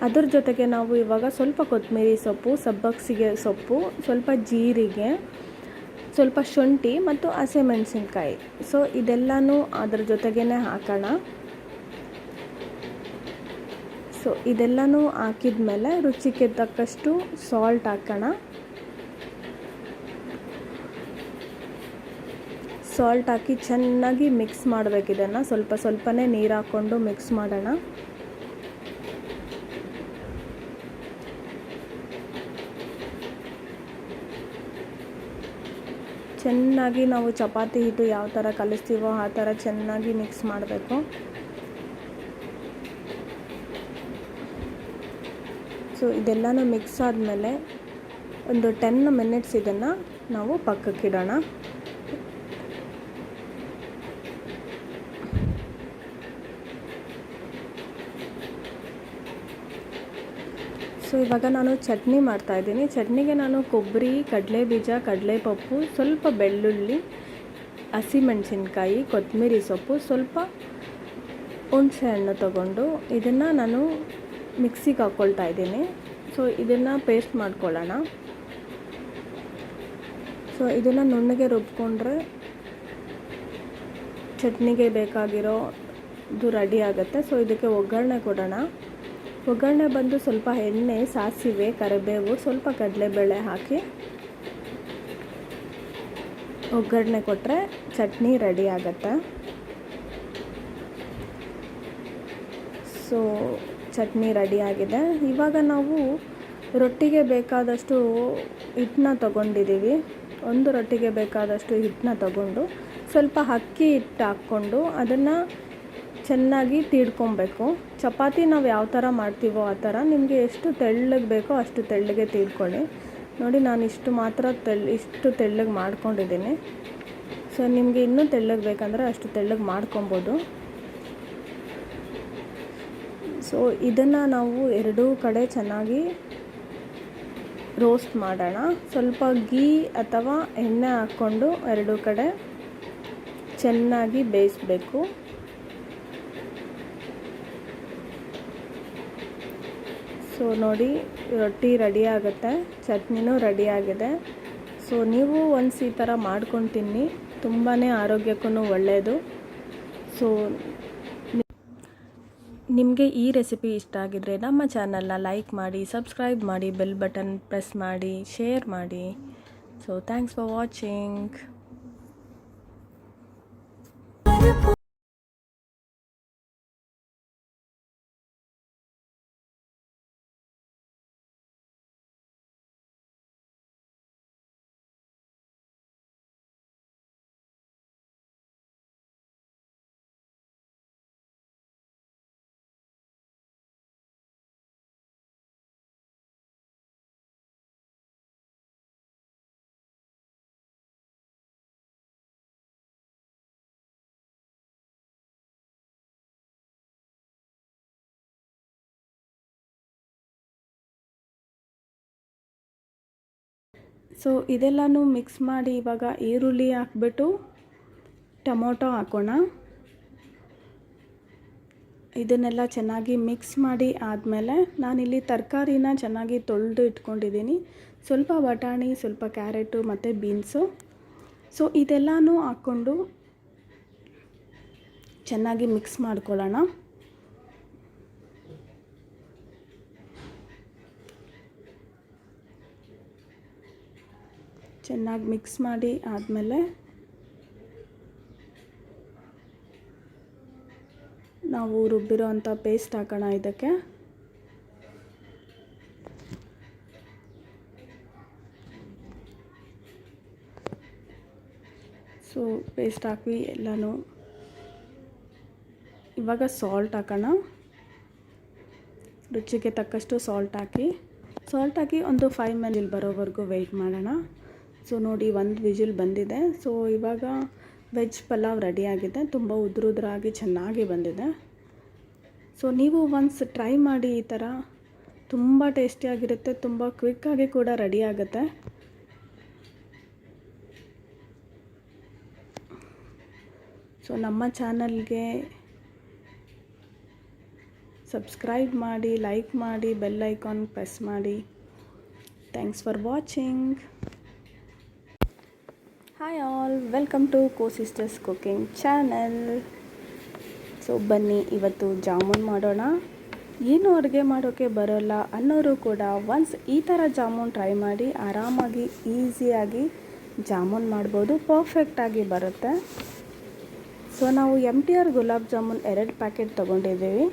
ಅದರ ಜೊತೆಗೆ ನಾವು ಇವಾಗ ಸ್ವಲ್ಪ ಕೊತ್ತಂಬರಿ ಸೊಪ್ಪು, ಸಬ್ಬಕ್ಸಿಗೆ ಸೊಪ್ಪು, ಸ್ವಲ್ಪ ಜೀರಿಗೆ, ಸ್ವಲ್ಪ ಶುಂಠಿ ಮತ್ತು ಹಸಿಮೆಣಸಿನ್ಕಾಯಿ. ಸೊ ಇದೆಲ್ಲನೂ ಅದರ ಜೊತೆಗೇ ಹಾಕೋಣ. ಸೊ ಇದೆಲ್ಲನೂ ಹಾಕಿದ ಮೇಲೆ ರುಚಿಗೆ ತಕ್ಕಷ್ಟು ಸಾಲ್ಟ್ ಹಾಕೋಣ. ಸಾಲ್ಟ್ ಹಾಕಿ ಚೆನ್ನಾಗಿ ಮಿಕ್ಸ್ ಮಾಡಬೇಕು. ಇದನ್ನು ಸ್ವಲ್ಪ ಸ್ವಲ್ಪನೇ ನೀರು ಹಾಕ್ಕೊಂಡು ಮಿಕ್ಸ್ ಮಾಡೋಣ. ಚೆನ್ನಾಗಿ ನಾವು ಚಪಾತಿ ಹಿಟ್ಟು ಯಾವ ಥರ ಕಲಿಸ್ತೀವೋ ಆ ಥರ ಚೆನ್ನಾಗಿ ಮಿಕ್ಸ್ ಮಾಡಬೇಕು. ಸೊ ಇದೆಲ್ಲನೂ ಮಿಕ್ಸ್ ಆದಮೇಲೆ ಒಂದು 10 ಮಿನಿಟ್ಸ್ ಇದನ್ನು ನಾವು ಪಕ್ಕಕ್ಕಿಡೋಣ. ಸೊ ಇವಾಗ ನಾನು ಚಟ್ನಿ ಮಾಡ್ತಾಯಿದ್ದೀನಿ. ಚಟ್ನಿಗೆ ನಾನು ಕೊಬ್ಬರಿ, ಕಡಲೆಬೀಜ, ಕಡಲೆಪಪ್ಪು, ಸ್ವಲ್ಪ ಬೆಳ್ಳುಳ್ಳಿ, ಹಸಿಮೆಣಸಿನ್ಕಾಯಿ, ಕೊತ್ತಂಬರಿ ಸೊಪ್ಪು, ಸ್ವಲ್ಪ ಹುಣಸೆ ಹಣ್ಣು ತಗೊಂಡು ಇದನ್ನು ನಾನು ಮಿಕ್ಸಿಗೆ ಹಾಕ್ಕೊಳ್ತಾ ಇದ್ದೀನಿ. ಸೊ ಇದನ್ನು ಪೇಸ್ಟ್ ಮಾಡ್ಕೊಳ್ಳೋಣ. ಸೊ ಇದನ್ನು ನುಣ್ಣಗೆ ರುಬ್ಕೊಂಡ್ರೆ ಚಟ್ನಿಗೆ ಬೇಕಾಗಿರೋ ಇದು ರೆಡಿ ಆಗುತ್ತೆ. ಸೊ ಇದಕ್ಕೆ ಒಗ್ಗರಣೆ ಕೊಡೋಣ. ಒಗ್ಗರಣೆ ಬಂದು ಸ್ವಲ್ಪ ಎಣ್ಣೆ, ಸಾಸಿವೆ, ಕರಿಬೇವು, ಸ್ವಲ್ಪ ಕಡಲೆಬೇಳೆ ಹಾಕಿ ಒಗ್ಗರಣೆ ಕೊಟ್ಟರೆ ಚಟ್ನಿ ರೆಡಿ ಆಗುತ್ತೆ. ಸೊ ಚಟ್ನಿ ರೆಡಿಯಾಗಿದೆ. ಇವಾಗ ನಾವು ರೊಟ್ಟಿಗೆ ಬೇಕಾದಷ್ಟು ಹಿಟ್ಟನ್ನ ತೊಗೊಂಡಿದ್ದೀವಿ. ಒಂದು ರೊಟ್ಟಿಗೆ ಬೇಕಾದಷ್ಟು ಹಿಟ್ಟನ್ನ ತೊಗೊಂಡು ಸ್ವಲ್ಪ ಅಕ್ಕಿ ಹಿಟ್ಟು ಹಾಕ್ಕೊಂಡು ಅದನ್ನು ಚೆನ್ನಾಗಿ ತೀಡ್ಕೊಬೇಕು. ಚಪಾತಿ ನಾವು ಯಾವ ಥರ ಮಾಡ್ತೀವೋ ಆ ಥರ ನಿಮಗೆ ಎಷ್ಟು ತೆಳ್ಳಗೆ ಬೇಕೋ ಅಷ್ಟು ತೆಳ್ಳಗೆ ತೀಡ್ಕೊಳ್ಳಿ. ನೋಡಿ ನಾನು ಇಷ್ಟು ತೆಳ್ಳಗೆ ಮಾಡ್ಕೊಂಡಿದ್ದೀನಿ. ಸೊ ನಿಮಗೆ ಇನ್ನೂ ತೆಳ್ಳಗೆ ಬೇಕಂದರೆ ಅಷ್ಟು ತೆಳ್ಳಗೆ ಮಾಡ್ಕೊಬೋದು. ಸೊ ಇದನ್ನು ನಾವು ಎರಡೂ ಕಡೆ ಚೆನ್ನಾಗಿ ರೋಸ್ಟ್ ಮಾಡೋಣ. ಸ್ವಲ್ಪ ಗೀ ಅಥವಾ ಎಣ್ಣೆ ಹಾಕ್ಕೊಂಡು ಎರಡೂ ಕಡೆ ಚೆನ್ನಾಗಿ ಬೇಯಿಸಬೇಕು. ಸೊ ನೋಡಿ ರೊಟ್ಟಿ ರೆಡಿ ಆಗುತ್ತೆ, ಚಟ್ನಿನೂ ರೆಡಿಯಾಗಿದೆ. ಸೊ ನೀವು ಒಂದ್ಸ ಈ ಥರ ಮಾಡ್ಕೊಂಡು ತಿನ್ನಿ, ತುಂಬಾ ಆರೋಗ್ಯಕ್ಕೂ ಒಳ್ಳೆಯದು. ಸೊ ನಿಮಗೆ ಈ ರೆಸಿಪಿ ಇಷ್ಟ ಆಗಿದರೆ ನಮ್ಮ ಚಾನಲ್ನ ಲೈಕ್ ಮಾಡಿ, ಸಬ್ಸ್ಕ್ರೈಬ್ ಮಾಡಿ, ಬೆಲ್ ಬಟನ್ ಪ್ರೆಸ್ ಮಾಡಿ, ಶೇರ್ ಮಾಡಿ. So thanks for watching. So ಇದೆಲ್ಲನೂ ಮಿಕ್ಸ್ ಮಾಡಿ ಇವಾಗ ಈರುಳ್ಳಿ ಹಾಕ್ಬಿಟ್ಟು ಟೊಮೊಟೊ ಹಾಕೋಣ. ಇದನ್ನೆಲ್ಲ ಚೆನ್ನಾಗಿ ಮಿಕ್ಸ್ ಮಾಡಿ ಆದಮೇಲೆ ನಾನಿಲ್ಲಿ ತರಕಾರಿನ ಚೆನ್ನಾಗಿ ತೊಳೆದು ಇಟ್ಕೊಂಡಿದ್ದೀನಿ. ಸ್ವಲ್ಪ ಬಟಾಣಿ, ಸ್ವಲ್ಪ ಕ್ಯಾರೆಟು ಮತ್ತು ಬೀನ್ಸು. ಸೊ ಇದೆಲ್ಲನೂ ಹಾಕ್ಕೊಂಡು ಚೆನ್ನಾಗಿ ಮಿಕ್ಸ್ ಮಾಡ್ಕೊಳ್ಳೋಣ. ಚೆನ್ನಾಗಿ ಮಿಕ್ಸ್ ಮಾಡಿ ಆದಮೇಲೆ ನಾವು ರುಬ್ಬಿರೋ ಅಂಥ ಪೇಸ್ಟ್ ಹಾಕೋಣ ಇದಕ್ಕೆ. ಸೊ ಪೇಸ್ಟ್ ಹಾಕಿ ಎಲ್ಲನೂ ಇವಾಗ ಸಾಲ್ಟ್ ಹಾಕೋಣ. ರುಚಿಗೆ ತಕ್ಕಷ್ಟು ಸಾಲ್ಟ್ ಹಾಕಿ ಒಂದು 5 ಮಿನಿಟ್ ಬರೋವರೆಗೂ ವೆಯ್ಟ್ ಮಾಡೋಣ. ಸೊ ನೋಡಿ, ಒಂದು ವಿಜಿಲ್ ಬಂದಿದೆ. ಸೊ ಇವಾಗ ವೆಜ್ ಪಲಾವ್ ರೆಡಿಯಾಗಿದೆ. ತುಂಬ ಉದುರಾಗಿ ಚೆನ್ನಾಗಿ ಬಂದಿದೆ. ಸೊ ನೀವು ಒನ್ಸ್ ಟ್ರೈ ಮಾಡಿ, ಈ ಥರ ತುಂಬ ಟೇಸ್ಟಿಯಾಗಿರುತ್ತೆ, ತುಂಬ ಕ್ವಿಕ್ಕಾಗಿ ಕೂಡ ರೆಡಿ ಆಗುತ್ತೆ. ಸೊ ನಮ್ಮ ಚಾನಲ್ಗೆ ಸಬ್ಸ್ಕ್ರೈಬ್ ಮಾಡಿ, ಲೈಕ್ ಮಾಡಿ, ಬೆಲ್ ಐಕಾನ್ ಪ್ರೆಸ್ ಮಾಡಿ. Thanks for watching. Hi all, welcome to co sisters cooking channel. So ಬನ್ನಿ, ಇವತ್ತು ಜಾಮೂನ್ ಮಾಡೋಣ. ಏನು ಅಡುಗೆ ಮಾಡೋಕ್ಕೆ ಬರೋಲ್ಲ ಅನ್ನೋರು ಕೂಡ ಒನ್ಸ್ ಈ ಥರ ಜಾಮೂನ್ ಟ್ರೈ ಮಾಡಿ, ಆರಾಮಾಗಿ ಈಸಿಯಾಗಿ ಜಾಮೂನ್ ಮಾಡ್ಬೋದು. ಪರ್ಫೆಕ್ಟಾಗಿ ಬರುತ್ತೆ. ಸೊ ನಾವು MTR ಗುಲಾಬ್ ಜಾಮೂನ್ 2 ಪ್ಯಾಕೆಟ್ ತೊಗೊಂಡಿದ್ದೀವಿ.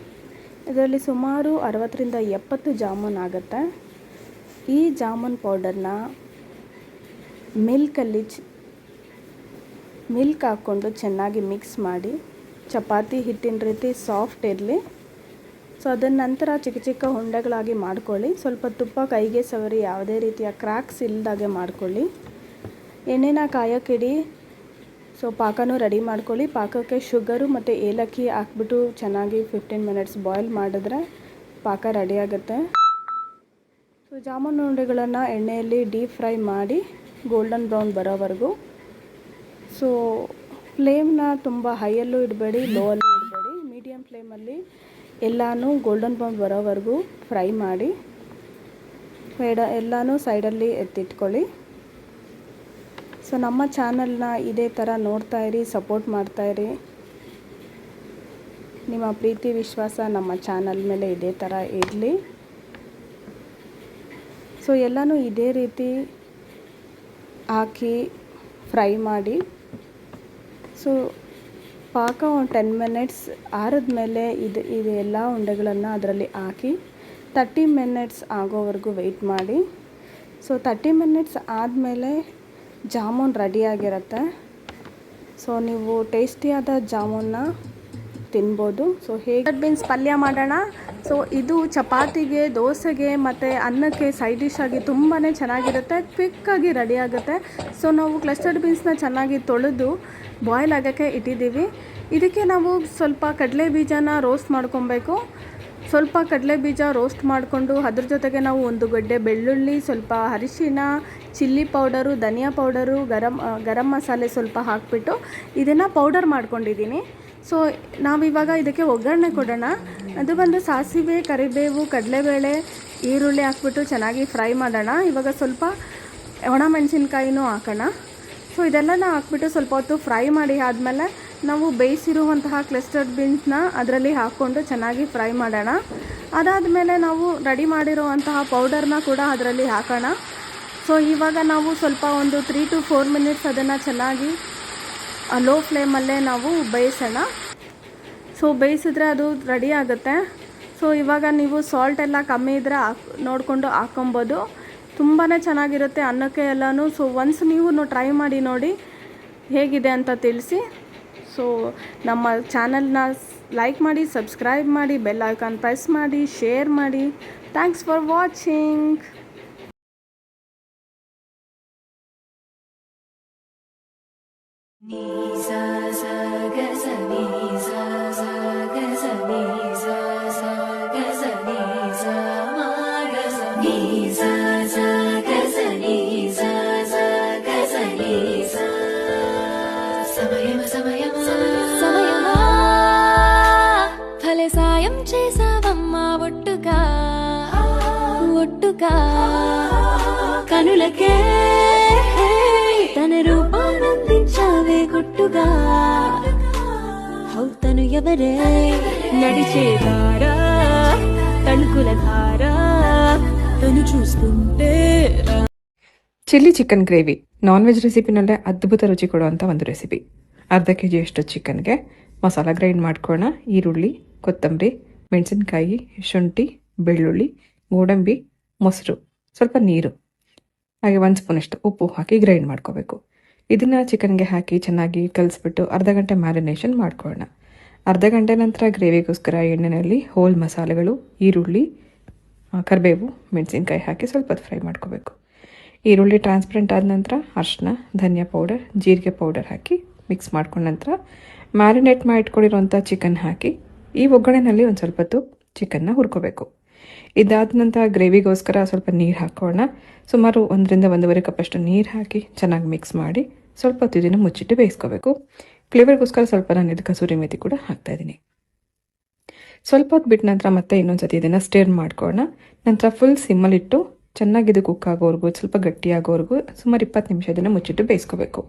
ಇದರಲ್ಲಿ ಸುಮಾರು 60ರಿಂದ 70 ಜಾಮೂನ್ ಆಗುತ್ತೆ. ಈ ಜಾಮೂನ್ ಪೌಡರ್ನ ಮಿಲ್ಕ್ ಹಾಕ್ಕೊಂಡು ಚೆನ್ನಾಗಿ ಮಿಕ್ಸ್ ಮಾಡಿ, ಚಪಾತಿ ಹಿಟ್ಟಿನ ರೀತಿ ಸಾಫ್ಟ್ ಇರಲಿ. ಸೊ ಅದನ್ನ ನಂತರ ಚಿಕ್ಕ ಚಿಕ್ಕ ಉಂಡೆಗಳಾಗಿ ಮಾಡ್ಕೊಳ್ಳಿ. ಸ್ವಲ್ಪ ತುಪ್ಪ ಕೈಗೆ ಸವರಿ, ಯಾವುದೇ ರೀತಿಯ ಕ್ರ್ಯಾಕ್ಸ್ ಇಲ್ಲದಾಗೆ ಮಾಡ್ಕೊಳ್ಳಿ. ಎಣ್ಣೆನ ಕಾಯಕ್ಕಿಡಿ. ಸೊ ಪಾಕನೂ ರೆಡಿ ಮಾಡ್ಕೊಳ್ಳಿ. ಪಾಕಕ್ಕೆ ಶುಗರು ಮತ್ತು ಏಲಕ್ಕಿ ಹಾಕ್ಬಿಟ್ಟು ಚೆನ್ನಾಗಿ 15 ಮಿನಿಟ್ಸ್ ಬಾಯ್ಲ್ ಮಾಡಿದ್ರೆ ಪಾಕ ರೆಡಿ ಆಗುತ್ತೆ. ಸೊ ಜಾಮೂನ್ ಉಂಡೆಗಳನ್ನು ಎಣ್ಣೆಯಲ್ಲಿ ಡೀಪ್ ಫ್ರೈ ಮಾಡಿ ಗೋಲ್ಡನ್ ಬ್ರೌನ್ ಬರೋವರೆಗೂ. ಸೊ ಫ್ಲೇಮ್ನ ತುಂಬ ಹೈಯಲ್ಲೂ ಇಡಬೇಡಿ, ಲೋಯಲ್ಲೂ ಇಡಬೇಡಿ, ಮೀಡಿಯಮ್ ಫ್ಲೇಮಲ್ಲಿ ಎಲ್ಲನೂ ಗೋಲ್ಡನ್ ಬ್ರೌನ್ ಬರೋವರೆಗೂ ಫ್ರೈ ಮಾಡಿ ಎಲ್ಲನೂ ಸೈಡಲ್ಲಿ ಎತ್ತಿಟ್ಕೊಳ್ಳಿ. ಸೊ ನಮ್ಮ ಚಾನಲ್ನ ಇದೇ ಥರ ನೋಡ್ತಾಯಿರಿ, ಸಪೋರ್ಟ್ ಮಾಡ್ತಾಯಿರಿ. ನಿಮ್ಮ ಪ್ರೀತಿ ವಿಶ್ವಾಸ ನಮ್ಮ ಚಾನಲ್ ಮೇಲೆ ಇದೇ ಥರ ಇರಲಿ. ಸೊ ಎಲ್ಲನೂ ಇದೇ ರೀತಿ ಹಾಕಿ ಫ್ರೈ ಮಾಡಿ. ಸೊ ಪಾಕ ಒಂದು 10 ಮಿನಿಟ್ಸ್ ಆರಿದ್ಮೇಲೆ ಇದು ಎಲ್ಲ ಉಂಡೆಗಳನ್ನು ಅದರಲ್ಲಿ ಹಾಕಿ 30 ಮಿನಿಟ್ಸ್ ಆಗೋವರೆಗೂ ವೆಯ್ಟ್ ಮಾಡಿ. ಸೊ 30 ಮಿನಿಟ್ಸ್ ಆದಮೇಲೆ ಜಾಮೂನ್ ರೆಡಿಯಾಗಿರುತ್ತೆ. ಸೊ ನೀವು ಟೇಸ್ಟಿಯಾದ ಜಾಮೂನ್ನ ತಿನ್ಬೋದು. ಸೊ ಹೇಗೆ ಬೀನ್ಸ್ ಪಲ್ಯ ಮಾಡೋಣ. ಸೊ ಇದು ಚಪಾತಿಗೆ, ದೋಸೆಗೆ ಮತ್ತು ಅನ್ನಕ್ಕೆ ಸೈಡ್ ಡಿಶ್ ಆಗಿ ತುಂಬಾ ಚೆನ್ನಾಗಿರುತ್ತೆ, ಕ್ವಿಕ್ಕಾಗಿ ರೆಡಿ ಆಗುತ್ತೆ. ಸೊ ನಾವು ಕ್ಲಸ್ಟರ್ಡ್ ಬೀನ್ಸ್ನ ಚೆನ್ನಾಗಿ ತೊಳೆದು ಬಾಯ್ಲ್ ಆಗೋಕ್ಕೆ ಇಟ್ಟಿದ್ದೀವಿ. ಇದಕ್ಕೆ ನಾವು ಸ್ವಲ್ಪ ಕಡಲೆ ಬೀಜನ ರೋಸ್ಟ್ ಮಾಡ್ಕೊಬೇಕು. ಸ್ವಲ್ಪ ಕಡಲೆ ಬೀಜ ರೋಸ್ಟ್ ಮಾಡಿಕೊಂಡು ಅದ್ರ ಜೊತೆಗೆ ನಾವು 1 ಗಡ್ಡೆ ಬೆಳ್ಳುಳ್ಳಿ, ಸ್ವಲ್ಪ ಅರಿಶಿನ, ಚಿಲ್ಲಿ ಪೌಡರು, ಧನಿಯಾ ಪೌಡರು, ಗರಂ ಮಸಾಲೆ ಸ್ವಲ್ಪ ಹಾಕಿಬಿಟ್ಟು ಇದನ್ನು ಪೌಡರ್ ಮಾಡ್ಕೊಂಡಿದ್ದೀನಿ. ಸೊ ನಾವಿವಾಗ ಇದಕ್ಕೆ ಒಗ್ಗರಣೆ ಕೊಡೋಣ. ಅದು ಬಂದು ಸಾಸಿವೆ, ಕರಿಬೇವು, ಕಡಲೆಬೇಳೆ, ಈರುಳ್ಳಿ ಹಾಕ್ಬಿಟ್ಟು ಚೆನ್ನಾಗಿ ಫ್ರೈ ಮಾಡೋಣ. ಇವಾಗ ಸ್ವಲ್ಪ ಒಣಮೆಣಸಿನ್ಕಾಯಿನೂ ಹಾಕೋಣ. ಸೊ ಇದೆಲ್ಲನ ಹಾಕ್ಬಿಟ್ಟು ಸ್ವಲ್ಪ ಹೊತ್ತು ಫ್ರೈ ಮಾಡಿ ಆದಮೇಲೆ ನಾವು ಬೇಯಿಸಿರುವಂತಹ ಕ್ಲಸ್ಟರ್ಡ್ ಬೀನ್ಸ್ನ ಅದರಲ್ಲಿ ಹಾಕ್ಕೊಂಡು ಚೆನ್ನಾಗಿ ಫ್ರೈ ಮಾಡೋಣ. ಅದಾದಮೇಲೆ ನಾವು ರೆಡಿ ಮಾಡಿರುವಂತಹ ಪೌಡರ್ನ ಕೂಡ ಅದರಲ್ಲಿ ಹಾಕೋಣ. ಸೊ ಇವಾಗ ನಾವು ಸ್ವಲ್ಪ ಒಂದು 3 to 4 ಮಿನಿಟ್ಸ್ ಅದನ್ನು ಚೆನ್ನಾಗಿ ಲೋ ಫ್ಲೇಮಲ್ಲೇ ನಾವು ಬೇಯಿಸೋಣ. ಸೊ ಬೇಯಿಸಿದ್ರೆ ಅದು ರೆಡಿ ಆಗುತ್ತೆ. ಸೊ ಇವಾಗ ನೀವು ಸಾಲ್ಟ್ ಎಲ್ಲ ಕಮ್ಮಿ ಇದ್ದರೆ ನೋಡಿಕೊಂಡು ಹಾಕ್ಕೊಬೋದು. ತುಂಬಾ ಚೆನ್ನಾಗಿರುತ್ತೆ ಅನ್ನಕ್ಕೆ ಎಲ್ಲನೂ. ಸೊ ಒನ್ಸ್ ನೀವು ಟ್ರೈ ಮಾಡಿ ನೋಡಿ ಹೇಗಿದೆ ಅಂತ ತಿಳಿಸಿ. ಸೊ ನಮ್ಮ ಚಾನಲ್ನ ಲೈಕ್ ಮಾಡಿ, ಸಬ್ಸ್ಕ್ರೈಬ್ ಮಾಡಿ, ಬೆಲ್ ಐಕಾನ್ ಪ್ರೆಸ್ ಮಾಡಿ, ಶೇರ್ ಮಾಡಿ. Thanks for watching. భలే సాయం చేసావమ్మా ఒట్టుగా ఒట్టుగా కనులకే తన రూపానందించావే గుట్టుగా హౌతను ఎవరే నడిచేదారా తణుకుల ధారా తను చూస్తుంటే chilli chicken gravy non veg ರೆಸಿಪಿನಲ್ಲೇ ಅದ್ಭುತ ರುಚಿ ಕೊಡುವಂಥ ಒಂದು ರೆಸಿಪಿ. ಅರ್ಧ kg ಅಷ್ಟು ಚಿಕನ್ಗೆ ಮಸಾಲ ಗ್ರೈಂಡ್ ಮಾಡ್ಕೊಳ್ಳೋಣ. ಈರುಳ್ಳಿ, ಕೊತ್ತಂಬರಿ, ಮೆಣಸಿನ್ಕಾಯಿ, ಶುಂಠಿ, ಬೆಳ್ಳುಳ್ಳಿ, ಗೋಡಂಬಿ, ಮೊಸರು, ಸ್ವಲ್ಪ ನೀರು, ಹಾಗೆ 1 ಸ್ಪೂನಷ್ಟು ಉಪ್ಪು ಹಾಕಿ ಗ್ರೈಂಡ್ ಮಾಡ್ಕೋಬೇಕು. ಇದನ್ನು ಚಿಕನ್ಗೆ ಹಾಕಿ ಚೆನ್ನಾಗಿ ಕಲಿಸ್ಬಿಟ್ಟು ಅರ್ಧ ಗಂಟೆ ಮ್ಯಾರಿನೇಷನ್ ಮಾಡ್ಕೊಳ್ಳೋಣ. ಅರ್ಧ ಗಂಟೆ ನಂತರ ಗ್ರೇವಿಗೋಸ್ಕರ ಎಣ್ಣೆಯಲ್ಲಿ ಹೋಲ್ ಮಸಾಲೆಗಳು, ಈರುಳ್ಳಿ, ಕರಿಬೇವು ಮೆಣಸಿನ್ಕಾಯಿ ಹಾಕಿ ಸ್ವಲ್ಪ ಹೊತ್ತು ಫ್ರೈ ಮಾಡ್ಕೋಬೇಕು. ಈರುಳ್ಳಿ ಟ್ರಾನ್ಸ್ಪರೆಂಟ್ ಆದ ನಂತರ ಅರಿಶಿನ, ಧನಿಯಾ ಪೌಡರ್, ಜೀರಿಗೆ ಪೌಡರ್ ಹಾಕಿ ಮಿಕ್ಸ್ ಮಾಡ್ಕೊಂಡ ನಂತರ ಮ್ಯಾರಿನೇಟ್ ಮಾಡಿ ಇಟ್ಕೊಂಡಿರೋಂಥ ಚಿಕನ್ ಹಾಕಿ ಈ ಒಗ್ಗರಣೆಯಲ್ಲಿ ಒಂದು ಸ್ವಲ್ಪ ಹೊತ್ತು ಚಿಕನ್ನ ಹುರ್ಕೋಬೇಕು. ಇದಾದ ನಂತರ ಗ್ರೇವಿಗೋಸ್ಕರ ಸ್ವಲ್ಪ ನೀರು ಹಾಕೋಣ. ಸುಮಾರು 1ರಿಂದ 1.5 ಕಪ್ಪಷ್ಟು ನೀರು ಹಾಕಿ ಚೆನ್ನಾಗಿ ಮಿಕ್ಸ್ ಮಾಡಿ ಸ್ವಲ್ಪ ಹೊತ್ತು ಇದನ್ನು ಮುಚ್ಚಿಟ್ಟು ಬೇಯಿಸ್ಕೋಬೇಕು. ಫ್ಲೇವರ್ಗೋಸ್ಕರ ಸ್ವಲ್ಪ ನಾನು ಇದು ಕಸೂರಿ ಮೇಥಿ ಕೂಡ ಹಾಕ್ತಾಯಿದ್ದೀನಿ. ಸ್ವಲ್ಪ ಹೊತ್ತು ಬಿಟ್ಟ ನಂತರ ಮತ್ತೆ ಇನ್ನೊಂದು ಸತಿ ಇದನ್ನು ಸ್ಟಿರ್ ಮಾಡ್ಕೋಣ. ನಂತರ ಫುಲ್ ಸಿಮ್ಮಲ್ಲಿಟ್ಟು ಚೆನ್ನಾಗಿ ಇದು ಕುಕ್ ಆಗೋವರೆಗೂ, ಸ್ವಲ್ಪ ಗಟ್ಟಿಯಾಗೋವರೆಗೂ ಸುಮಾರು 20 ನಿಮಿಷ ಇದನ್ನು ಮುಚ್ಚಿಟ್ಟು ಬೇಯಿಸ್ಕೋಬೇಕು.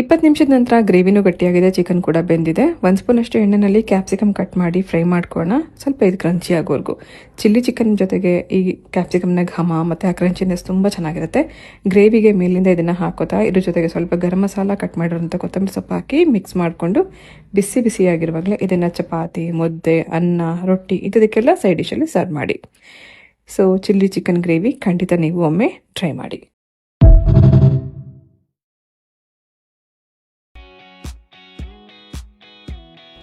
20 ನಿಮಿಷದ ನಂತರ ಗ್ರೇವಿನೂ ಗಟ್ಟಿಯಾಗಿದೆ, ಚಿಕನ್ ಕೂಡ ಬೆಂದಿದೆ. 1 ಸ್ಪೂನಷ್ಟು ಎಣ್ಣೆಯಲ್ಲಿ ಕ್ಯಾಪ್ಸಿಕಮ್ ಕಟ್ ಮಾಡಿ ಫ್ರೈ ಮಾಡ್ಕೋಣ, ಸ್ವಲ್ಪ ಇದು ಕ್ರಂಚಿ ಆಗೋವರೆಗೂ. ಚಿಲ್ಲಿ ಚಿಕನ್ ಜೊತೆಗೆ ಈ ಕ್ಯಾಪ್ಸಿಕಮ್ನ ಘಮ ಮತ್ತು ಆ ಕ್ರಂಚಿನೆಸ್ ತುಂಬ ಚೆನ್ನಾಗಿರುತ್ತೆ. ಗ್ರೇವಿಗೆ ಮೇಲಿಂದ ಇದನ್ನು ಹಾಕೋತಾ ಇದ್ರ ಜೊತೆಗೆ ಸ್ವಲ್ಪ ಗರಂ ಮಸಾಲ, ಕಟ್ ಮಾಡಿರೋಂಥ ಕೊತ್ತಂಬರಿ ಸೊಪ್ಪು ಹಾಕಿ ಮಿಕ್ಸ್ ಮಾಡಿಕೊಂಡು ಬಿಸಿ ಬಿಸಿಯಾಗಿರುವಾಗಲೇ ಇದನ್ನು ಚಪಾತಿ, ಮುದ್ದೆ, ಅನ್ನ, ರೊಟ್ಟಿ ಇದಕ್ಕೆಲ್ಲ ಸೈಡ್ ಡಿಶಲ್ಲಿ ಸರ್ವ್ ಮಾಡಿ. ಸೊ ಚಿಲ್ಲಿ ಚಿಕನ್ ಗ್ರೇವಿ ಖಂಡಿತ ನೀವು ಒಮ್ಮೆ ಟ್ರೈ ಮಾಡಿ.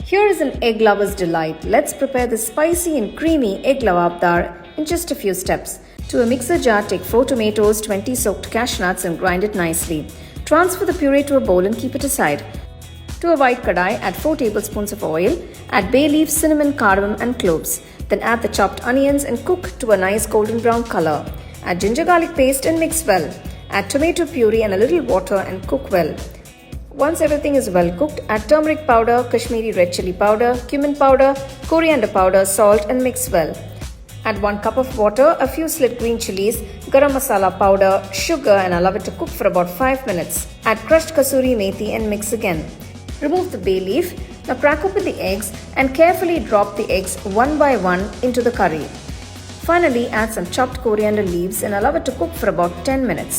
Here is an egg lover's delight. Let's prepare the spicy and creamy egg lavab dar in just a few steps. To a mixer jar, take 4 tomatoes, 20 soaked cashew nuts and grind it nicely. Transfer the puree to a bowl and keep it aside. To a white kadai, add 4 tablespoons of oil. Add bay leaves, cinnamon, cardamom and cloves. Then add the chopped onions and cook to a nice golden brown color. Add ginger garlic paste and mix well. Add tomato puree and a little water and cook well. Once everything is well cooked, add turmeric powder, Kashmiri red chili powder, cumin powder, coriander powder, salt and mix well. Add 1 cup of water, a few slit green chilies, garam masala powder, sugar and allow it to cook for about 5 minutes. Add crushed kasuri methi and mix again. Remove the bay leaf. Now crack open the eggs and carefully drop the eggs one by one into the curry. Finally, add some chopped coriander leaves and allow it to cook for about 10 minutes.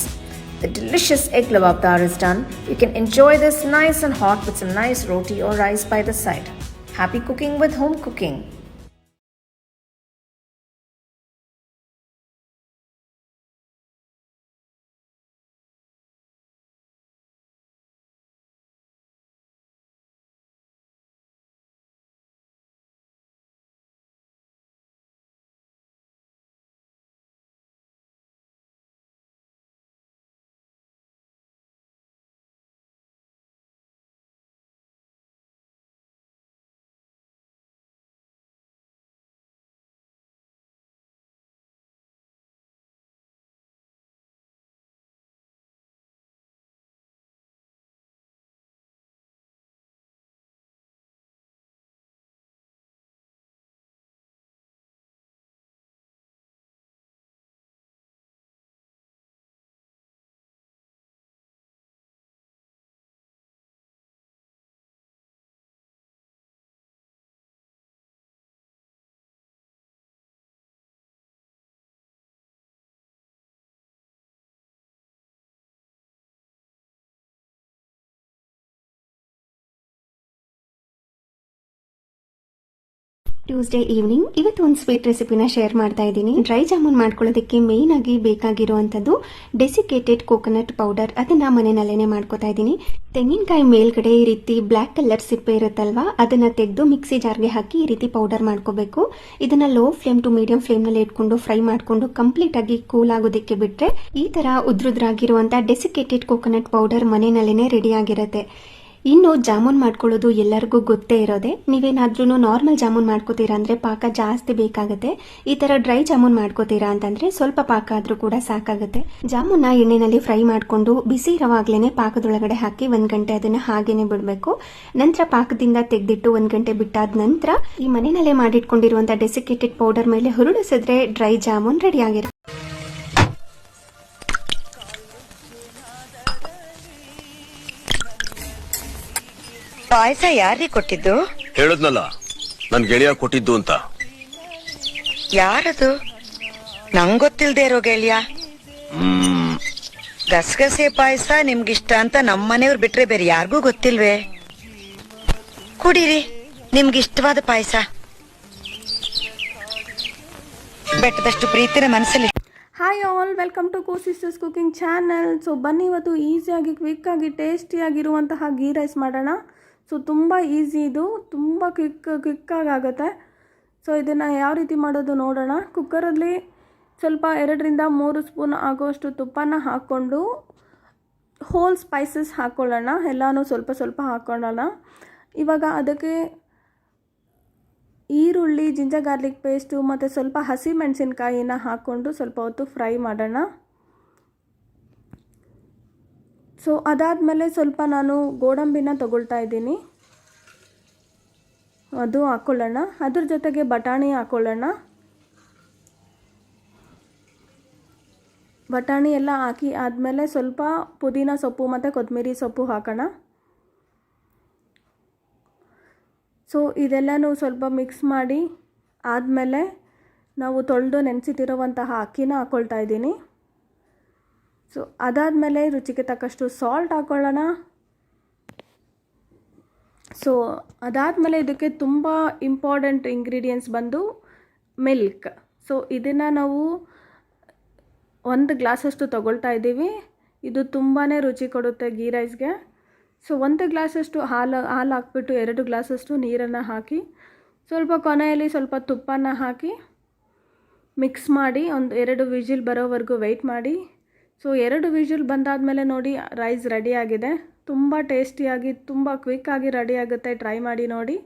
The delicious egg lavab dar is done. You can enjoy this nice and hot with some nice roti or rice by the side. Happy cooking with home cooking. Tuesday evening ಇವತ್ತು ಒಂದು sweet ರೆಸಿಪಿನ share ಮಾಡ್ತಾ ಇದ್ದೀನಿ. Dry jamun ಮಾಡ್ಕೊಳ್ಳೋದಕ್ಕೆ main ಆಗಿ ಬೇಕಾಗಿರುವಂಥದ್ದು desiccated coconut powder. ಅದನ್ನ ಮನೆಯಲ್ಲೇ ಮಾಡ್ಕೋತಾ ಇದ್ದೀನಿ. ತೆಂಗಿನಕಾಯಿ ಮೇಲ್ಗಡೆ ಈ ರೀತಿ ಬ್ಲ್ಯಾಕ್ ಕಲರ್ ಸಿಪ್ಪೆ ಇರುತ್ತಲ್ವಾ, ಅದನ್ನ ತೆಗೆದು ಮಿಕ್ಸಿ ಜಾರ್ಗೆ ಹಾಕಿ ಈ ರೀತಿ ಪೌಡರ್ ಮಾಡ್ಕೋಬೇಕು. ಇದನ್ನ low flame to medium flame ನಲ್ಲಿ ಇಟ್ಕೊಂಡು ಫ್ರೈ ಮಾಡ್ಕೊಂಡು ಕಂಪ್ಲೀಟ್ ಆಗಿ ಕೂಲ್ ಆಗೋದಕ್ಕೆ ಬಿಟ್ರೆ ಈ ತರ ಉದ್ರುದ್ರಾಗಿರುವಂತ ಡೆಸಿಕೇಟೆಡ್ ಕೋಕೋನಟ್ ಪೌಡರ್ ಮನೆಯಲ್ಲೇ ರೆಡಿ ಆಗಿರುತ್ತೆ. ಇನ್ನು ಜಾಮೂನ್ ಮಾಡ್ಕೊಳ್ಳೋದು ಎಲ್ಲರಿಗೂ ಗೊತ್ತೇ ಇರೋದೆ. ನೀವೇನಾದ್ರೂ ನಾರ್ಮಲ್ ಜಾಮೂನ್ ಮಾಡ್ಕೋತೀರಾ ಅಂದ್ರೆ ಪಾಕ ಜಾಸ್ತಿ ಬೇಕಾಗುತ್ತೆ. ಈ ತರ ಡ್ರೈ ಜಾಮೂನ್ ಮಾಡ್ಕೋತೀರಾ ಅಂತಂದ್ರೆ ಸ್ವಲ್ಪ ಪಾಕ ಆದ್ರೂ ಕೂಡ ಸಾಕಾಗುತ್ತೆ. ಜಾಮೂನ್ನ ಎಣ್ಣೆನಲ್ಲಿ ಫ್ರೈ ಮಾಡ್ಕೊಂಡು ಬಿಸಿ ಇರುವಾಗ್ಲೇನೆ ಪಾಕದೊಳಗಡೆ ಹಾಕಿ 1 ಗಂಟೆ ಅದನ್ನ ಹಾಗೇನೆ ಬಿಡಬೇಕು. ನಂತರ ಪಾಕದಿಂದ ತೆಗೆದಿಟ್ಟು 1 ಗಂಟೆ ಬಿಟ್ಟಾದ ನಂತರ ಈ ಮನೆಯಲ್ಲೇ ಮಾಡಿಟ್ಕೊಂಡಿರುವಂತ ಡೆಸಿಕೇಟೆಡ್ ಪೌಡರ್ ಮೇಲೆ ಹುರುಳಿಸಿದ್ರೆ ಡ್ರೈ ಜಾಮೂನ್ ರೆಡಿ ಆಗಿರುತ್ತೆ. ಪಾಯಸ ಯಾರಿಗೆ ಕೊಟ್ಟಿದ್ದು? ಹೇಳದ್ನಲ್ಲ, ನನ್ ಗೆಳೆಯ ಕೊಟ್ಟಿದ್ದು ಅಂತ. ಯಾರದು? ನಂಗ್ ಗೊತ್ತಿಲ್ದೇ ಇರೋ ಗೆಳೆಯ. ಗಸಗಸೆ ಪಾಯಸ ನಿಮ್ಗಿಷ್ಟ ಅಂತ ನಮ್ಮನೆಯವ್ರು ಬಿಟ್ರೆ ಬೇರೆ ಯಾರಿಗೂ ಗೊತ್ತಿಲ್ವೇ? ಕುಡೀರಿ ನಿಮ್ಗಿಷ್ಟವಾದ ಪಾಯಸ. ಬೆಟ್ಟದಷ್ಟು ಪ್ರೀತಿನ ಮನಸ್ಸಲ್ಲಿ. Hi all, welcome to co sisters cooking channel. So ಬನ್ನಿ ಇವತ್ತು ಈಸಿಯಾಗಿ ಕ್ವಿಕ್ಕಾಗಿ ಟೇಸ್ಟಿಯಾಗಿರುವಂತಹ ಗೀ ರೈಸ್ ಮಾಡೋಣ. ಸೊ ತುಂಬ ಈಸಿ, ಇದು ತುಂಬ ಕ್ವಿಕ್ಕಾಗುತ್ತೆ. ಸೊ ಇದನ್ನು ಯಾವ ರೀತಿ ಮಾಡೋದು ನೋಡೋಣ. ಕುಕ್ಕರಲ್ಲಿ ಸ್ವಲ್ಪ 2-3 ಸ್ಪೂನ್ ಆಗೋಷ್ಟು ತುಪ್ಪನ ಹಾಕ್ಕೊಂಡು ಹೋಲ್ ಸ್ಪೈಸಸ್ ಹಾಕ್ಕೊಳ್ಳೋಣ. ಎಲ್ಲನೂ ಸ್ವಲ್ಪ ಸ್ವಲ್ಪ ಹಾಕ್ಕೊಳ್ಳೋಣ. ಇವಾಗ ಅದಕ್ಕೆ ಈರುಳ್ಳಿ, ಜಿಂಜರ್ ಗಾರ್ಲಿಕ್ ಪೇಸ್ಟು ಮತ್ತು ಸ್ವಲ್ಪ ಹಸಿಮೆಣಸಿನ್ಕಾಯಿನ ಹಾಕ್ಕೊಂಡು ಸ್ವಲ್ಪ ಹೊತ್ತು ಫ್ರೈ ಮಾಡೋಣ. ಸೊ ಅದಾದಮೇಲೆ ಸ್ವಲ್ಪ ನಾನು ಗೋಡಂಬಿನ ತಗೊಳ್ತಾ ಇದ್ದೀನಿ, ಅದು ಹಾಕ್ಕೊಳ್ಳೋಣ. ಅದ್ರ ಜೊತೆಗೆ ಬಟಾಣಿ ಹಾಕ್ಕೊಳ್ಳೋಣ. ಬಟಾಣಿ ಎಲ್ಲ ಹಾಕಿ ಆದಮೇಲೆ ಸ್ವಲ್ಪ ಪುದೀನ ಸೊಪ್ಪು ಮತ್ತು ಕೊತ್ತಂಬರಿ ಸೊಪ್ಪು ಹಾಕೋಣ. ಸೊ ಇದೆಲ್ಲನೂ ಸ್ವಲ್ಪ ಮಿಕ್ಸ್ ಮಾಡಿ ಆದಮೇಲೆ ನಾವು ತೊಳೆದು ನೆನೆಸಿಟ್ಟಿರುವಂತಹ ಅಕ್ಕಿನ ಹಾಕ್ಕೊಳ್ತಾ ಇದ್ದೀನಿ. ಸೊ ಅದಾದಮೇಲೆ ರುಚಿಗೆ ತಕ್ಕಷ್ಟು ಸಾಲ್ಟ್ ಹಾಕ್ಕೊಳ್ಳೋಣ. ಸೊ ಅದಾದಮೇಲೆ ಇದಕ್ಕೆ ತುಂಬ ಇಂಪಾರ್ಟೆಂಟ್ ಇಂಗ್ರೀಡಿಯೆಂಟ್ಸ್ ಬಂದು ಮಿಲ್ಕ್. ಸೊ ಇದನ್ನು ನಾವು 1 ಗ್ಲಾಸಷ್ಟು ತೊಗೊಳ್ತಾ ಇದ್ದೀವಿ. ಇದು ತುಂಬಾ ರುಚಿ ಕೊಡುತ್ತೆ ಗೀ ರೈಸ್ಗೆ. ಸೊ 1 ಗ್ಲಾಸಷ್ಟು ಹಾಲು ಹಾಕ್ಬಿಟ್ಟು 2 ಗ್ಲಾಸಷ್ಟು ನೀರನ್ನು ಹಾಕಿ ಸ್ವಲ್ಪ ಕೊನೆಯಲ್ಲಿ ಸ್ವಲ್ಪ ತುಪ್ಪನ ಹಾಕಿ ಮಿಕ್ಸ್ ಮಾಡಿ 2 ವಿಜಿಲ್ ಬರೋವರೆಗೂ ವೆಯ್ಟ್ ಮಾಡಿ. ಸೊ 2 ವಿಜಿಲ್ ಬಂದಾದಮೇಲೆ ನೋಡಿ ರೈಸ್ ರೆಡಿಯಾಗಿದೆ. ತುಂಬ ಟೇಸ್ಟಿಯಾಗಿ ತುಂಬ ಕ್ವಿಕ್ಕಾಗಿ ರೆಡಿ ಆಗುತ್ತೆ. ಟ್ರೈ ಮಾಡಿ ನೋಡಿ.